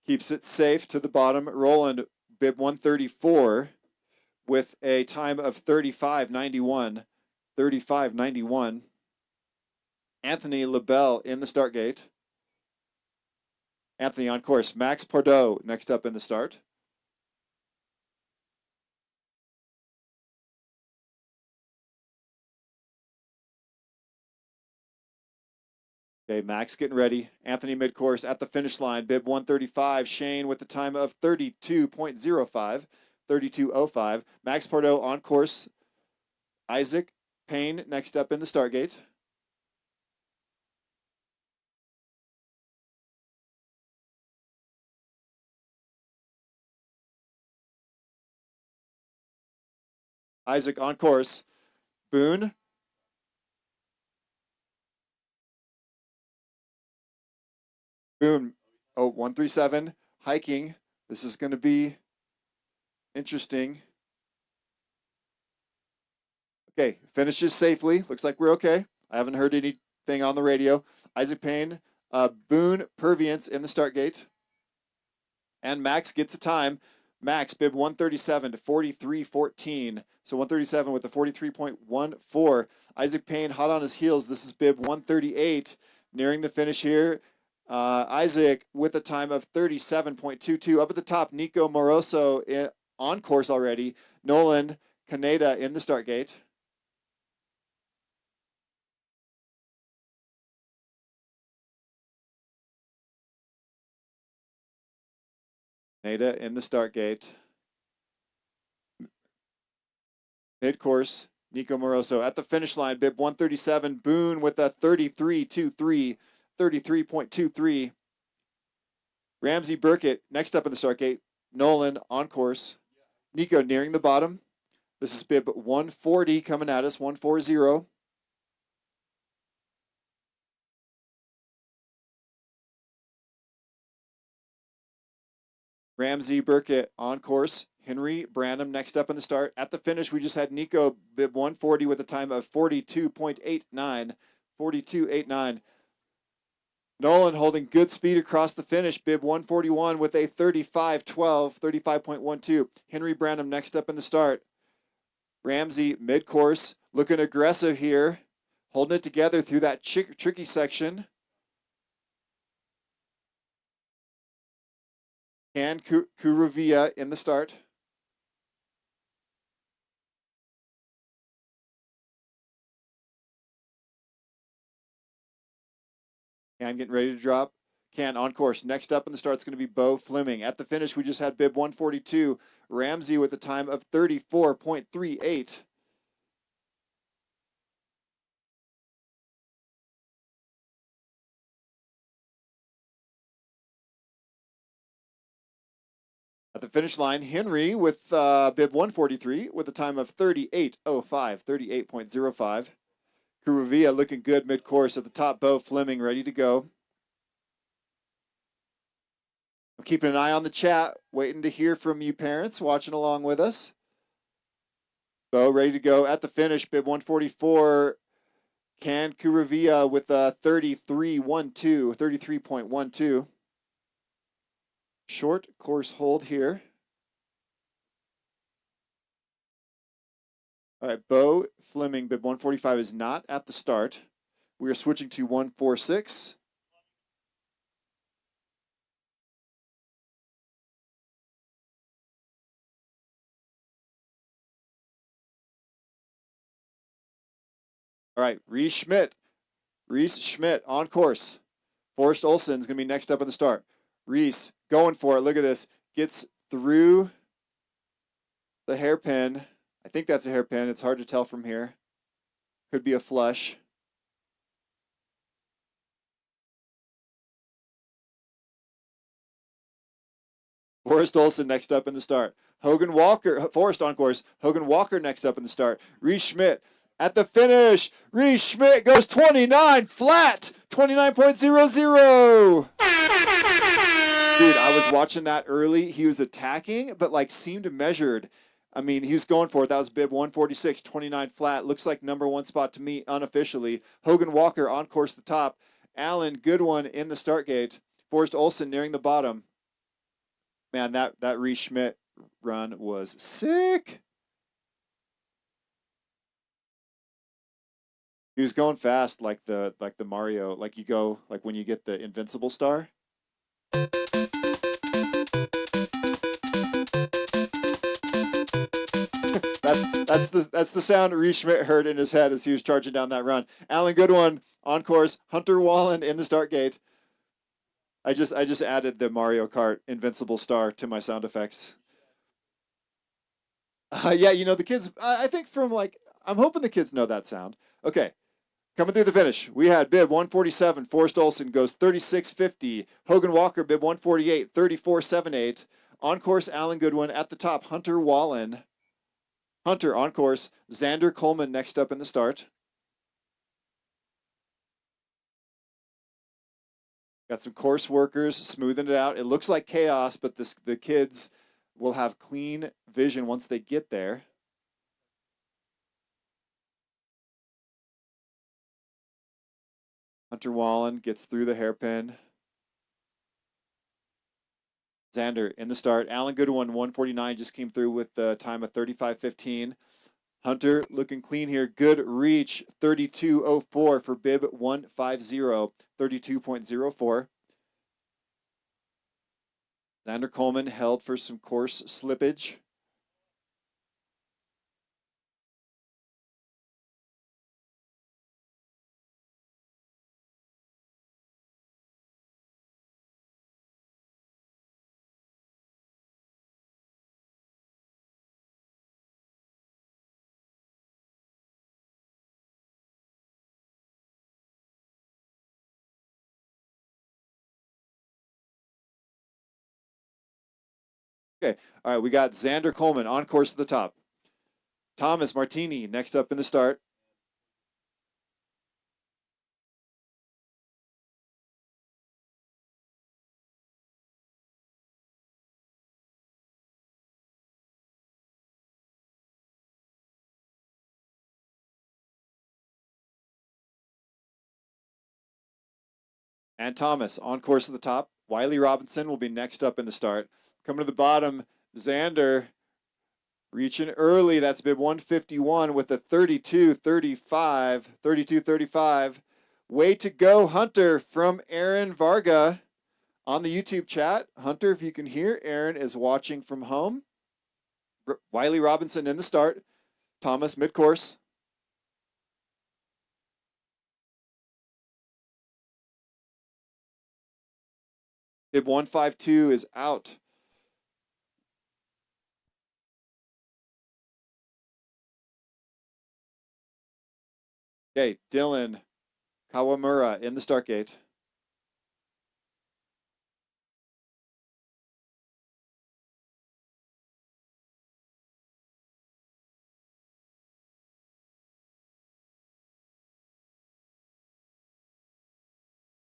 keeps it safe to the bottom. Rowland, bib 134 with a time of 35.91. 35.91. Anthony LaBelle in the start gate. Anthony on course. Max Pardo next up in the start. Okay, Max getting ready. Anthony mid-course at the finish line. Bib 135. Shane with the time of 32.05. 32.05. Max Pardo on course. Isaac Payne next up in the start gate. Isaac on course. Boone. Boone. Oh, 137. Hiking. This is going to be interesting. Okay, finishes safely. Looks like we're okay. I haven't heard anything on the radio. Isaac Payne, Boone Perviance in the start gate. And Max gets a time. Max, bib 137 to 43.14. So 137 with a 43.14. Isaac Payne hot on his heels. This is bib 138. Nearing the finish here. Isaac with a time of 37.22. Up at the top, Nico Moroso on course already. Nolan Caneda in the start gate. Caneda in the start gate. Mid-course, Nico Moroso at the finish line. Bib 137. Boone with a 33.23. 33.23. Ramsey Burkett next up in the start gate. Nolan on course. Nico nearing the bottom. This is bib 140 coming at us, 140. Ramsey Burkett on course. Henry Branham next up in the start. At the finish, we just had Nico bib 140 with a time of 42.89. 42.89. Nolan holding good speed across the finish. Bib 141 with a 35.12, 35.12. Henry Branham next up in the start. Ramsey mid-course, looking aggressive here. Holding it together through that tricky section. And Kuruvia in the start. Can getting ready to drop. Can on course. Next up in the start is going to be Bo Fleming. At the finish, we just had bib 142. Ramsey with a time of 34.38. At the finish line, Henry with bib 143 with a time of 38.05, 38.05. Kuruvia looking good mid-course. At the top, Bo Fleming ready to go. I'm keeping an eye on the chat, waiting to hear from you parents watching along with us. Bo ready to go. At the finish, bib 144. Can Kuruvia with a 33.12, 33.12. Short course hold here. All right, Bo Fleming, bib 145 is not at the start. We are switching to 146. All right, Reese Schmidt on course. Forrest Olsen's going to be next up at the start. Reese going for it. Look at this. Gets through the hairpin. I think that's a hairpin. It's hard to tell from here. Could be a flush. Forrest Olsen next up in the start. Hogan Walker, Forrest on course. Hogan Walker next up in the start. Reese Schmidt at the finish. Reese Schmidt goes 29 flat. 29.00. Dude, I was watching that early. He was attacking, but like seemed measured. I mean, he was going for it. That was bib 146, 29 flat. Looks like number one spot to me unofficially. Hogan Walker on course the top. Allen, good one in the start gate. Forrest Olsen nearing the bottom. Man, that Reese Schmidt run was sick. He was going fast like the Mario, like you go like when you get the invincible star. That's the sound Reese Schmidt heard in his head as he was charging down that run. Allen Goodwin on course. Hunter Wallen in the start gate. I just added the Mario Kart invincible star to my sound effects. Yeah, you know the kids. I think from like I'm hoping the kids know that sound. Okay, coming through the finish, we had bib 147. Forrest Olsen goes 36.50. Hogan Walker bib 148, 34.78. On course, Allen Goodwin at the top. Hunter Wallen. Hunter on course. Xander Coleman next up in the start. Got some course workers smoothing it out. It looks like chaos, but the kids will have clean vision once they get there. Hunter Wallen gets through the hairpin. Xander in the start. Allen Goodwin, 149, just came through with the time of 35.15. Hunter looking clean here. Good reach. 32.04 for bib 150. 32.04. Xander Coleman held for some course slippage. Okay, all right, we got Xander Coleman on course at the top. Thomas Martini next up in the start. And Thomas on course at the top. Wiley Robinson will be next up in the start. Coming to the bottom, Xander reaching early. That's bib 151 with a 32-35. Way to go, Hunter, from Aaron Varga on the YouTube chat. Hunter, if you can hear, Aaron is watching from home. Wiley Robinson in the start. Thomas mid-course. Bib 152 is out. Okay, Dylan Kawamura in the start gate.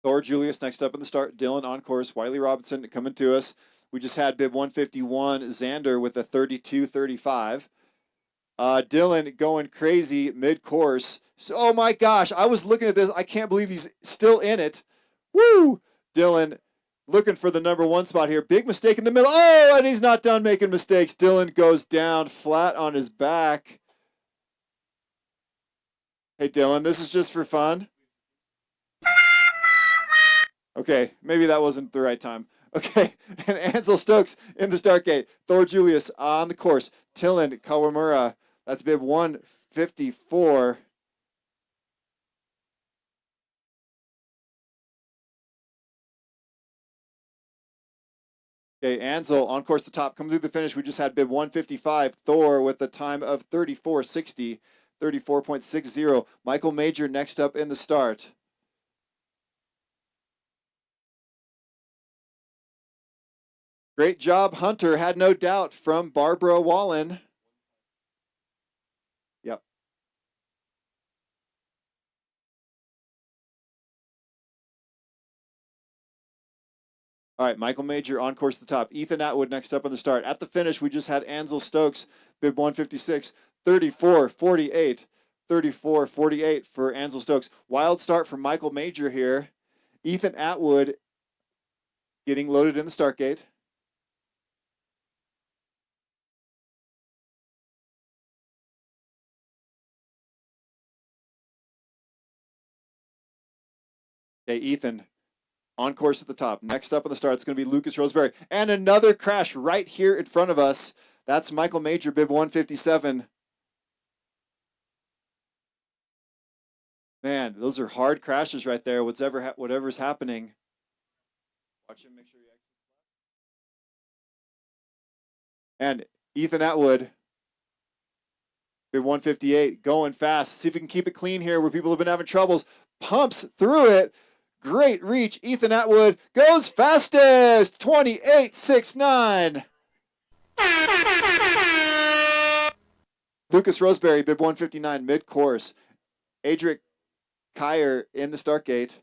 Thor Julius next up in the start. Dylan on course. Wiley Robinson coming to us. We just had bib 151, Xander with a 32-35. Dylan going crazy mid-course. So, oh my gosh, I was looking at this. I can't believe he's still in it. Woo! Dylan looking for the number one spot here. Big mistake in the middle. Oh, and he's not done making mistakes. Dylan goes down flat on his back. Hey, Dylan, this is just for fun. Okay, maybe that wasn't the right time. Okay, and Ansel Stokes in the start gate. Thor Julius on the course. Dylan Kawamura, that's bib 154. Okay, Ansel on course to top. Coming through the finish, we just had bib 155. Thor with a time of 34.60, 34.60. Michael Major next up in the start. Great job, Hunter. Had no doubt from Barbara Wallen. Yep. All right, Michael Major on course to the top. Ethan Atwood next up on the start. At the finish, we just had Ansel Stokes, bib 156, 34.48. 34.48 for Ansel Stokes. Wild start from Michael Major here. Ethan Atwood getting loaded in the start gate. Okay, Ethan on course at the top. Next up on the start, it's going to be Lucas Roseberry. And another crash right here in front of us. That's Michael Major, bib 157. Man, those are hard crashes right there. Whatever's happening. Watch him, make sure he exits. And Ethan Atwood, bib 158, going fast. See if we can keep it clean here where people have been having troubles. Pumps through it. Great reach. Ethan Atwood goes fastest. 28.69. Lucas Roseberry, bib 159, mid-course. Adric Kyer in the start gate.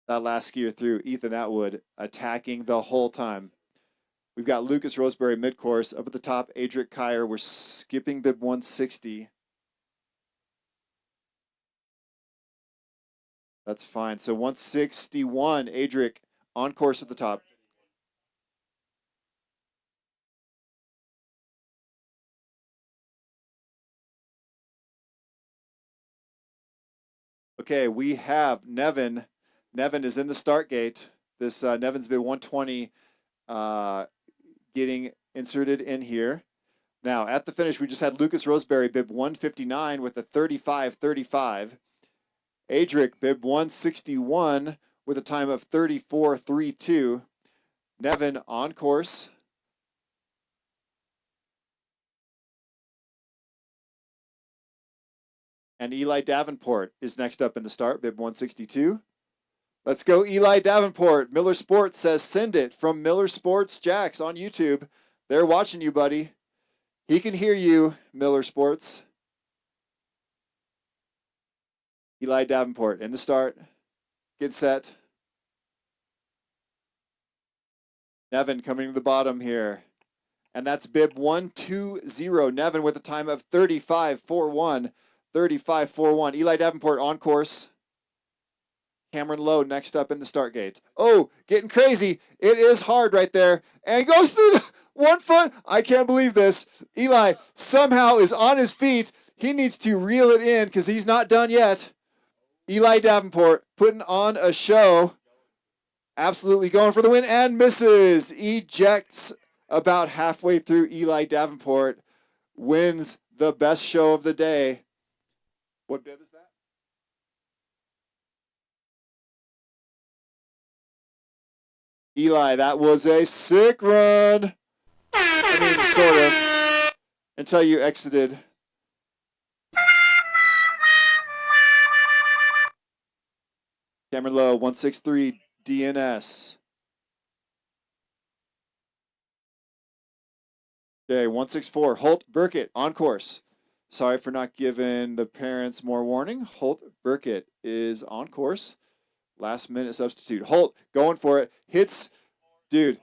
That last skier through, Ethan Atwood attacking the whole time. We've got Lucas Roseberry mid-course. Up at the top, Adric Kyer. We're skipping bib 160. That's fine. So 161, Adric on course at the top. Okay, we have Nevin. Nevin is in the start gate. This Nevin's bib 120 getting inserted in here. Now, at the finish, we just had Lucas Roseberry, bib 159 with a 35.35. Adric, bib 161 with a time of 34.32. Nevin on course. And Eli Davenport is next up in the start, bib 162. Let's go, Eli Davenport. Miller Sports says send it from Miller Sports Jacks on YouTube. They're watching you, buddy. He can hear you, Miller Sports. Eli Davenport in the start. Get set. Nevin coming to the bottom here. And that's bib 120. Nevin with a time of 35.41. 35.41. Eli Davenport on course. Cameron Lowe next up in the start gate. Oh, getting crazy. It is hard right there. And goes through the 1 foot. I can't believe this. Eli somehow is on his feet. He needs to reel it in because he's not done yet. Eli Davenport putting on a show. Absolutely going for the win and misses. Ejects about halfway through. Eli Davenport wins the best show of the day. What bib is that? Eli, that was a sick run. I mean, sort of. Until you exited. Cameron Lowe, 163 DNS. Okay, 164. Holt Burkett on course. Sorry for not giving the parents more warning. Holt Burkett is on course. Last minute substitute. Holt going for it. Hits. Dude,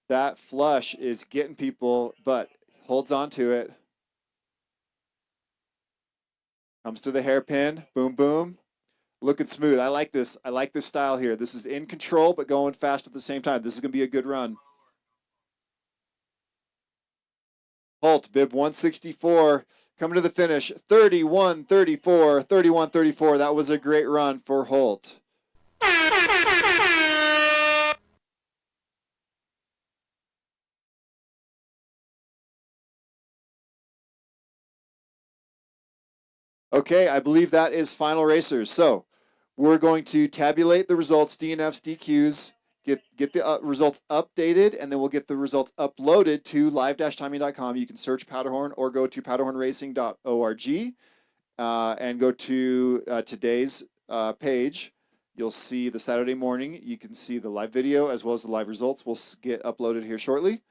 that flush is getting people, but holds on to it. Comes to the hairpin. Boom, boom. Looking smooth. I like this. I like this style here. This is in control, but going fast at the same time. This is going to be a good run. Holt, bib 164, coming to the finish. 31-34, 31-34. That was a great run for Holt. Okay, I believe that is final racers. So we're going to tabulate the results, DNFs, DQs, get the results updated, and then we'll get the results uploaded to live-timing.com. You can search Powderhorn or go to powderhornracing.org and go to today's page. You'll see the Saturday morning. You can see the live video as well as the live results will get uploaded here shortly.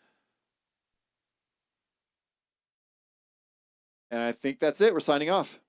And I think that's it. We're signing off.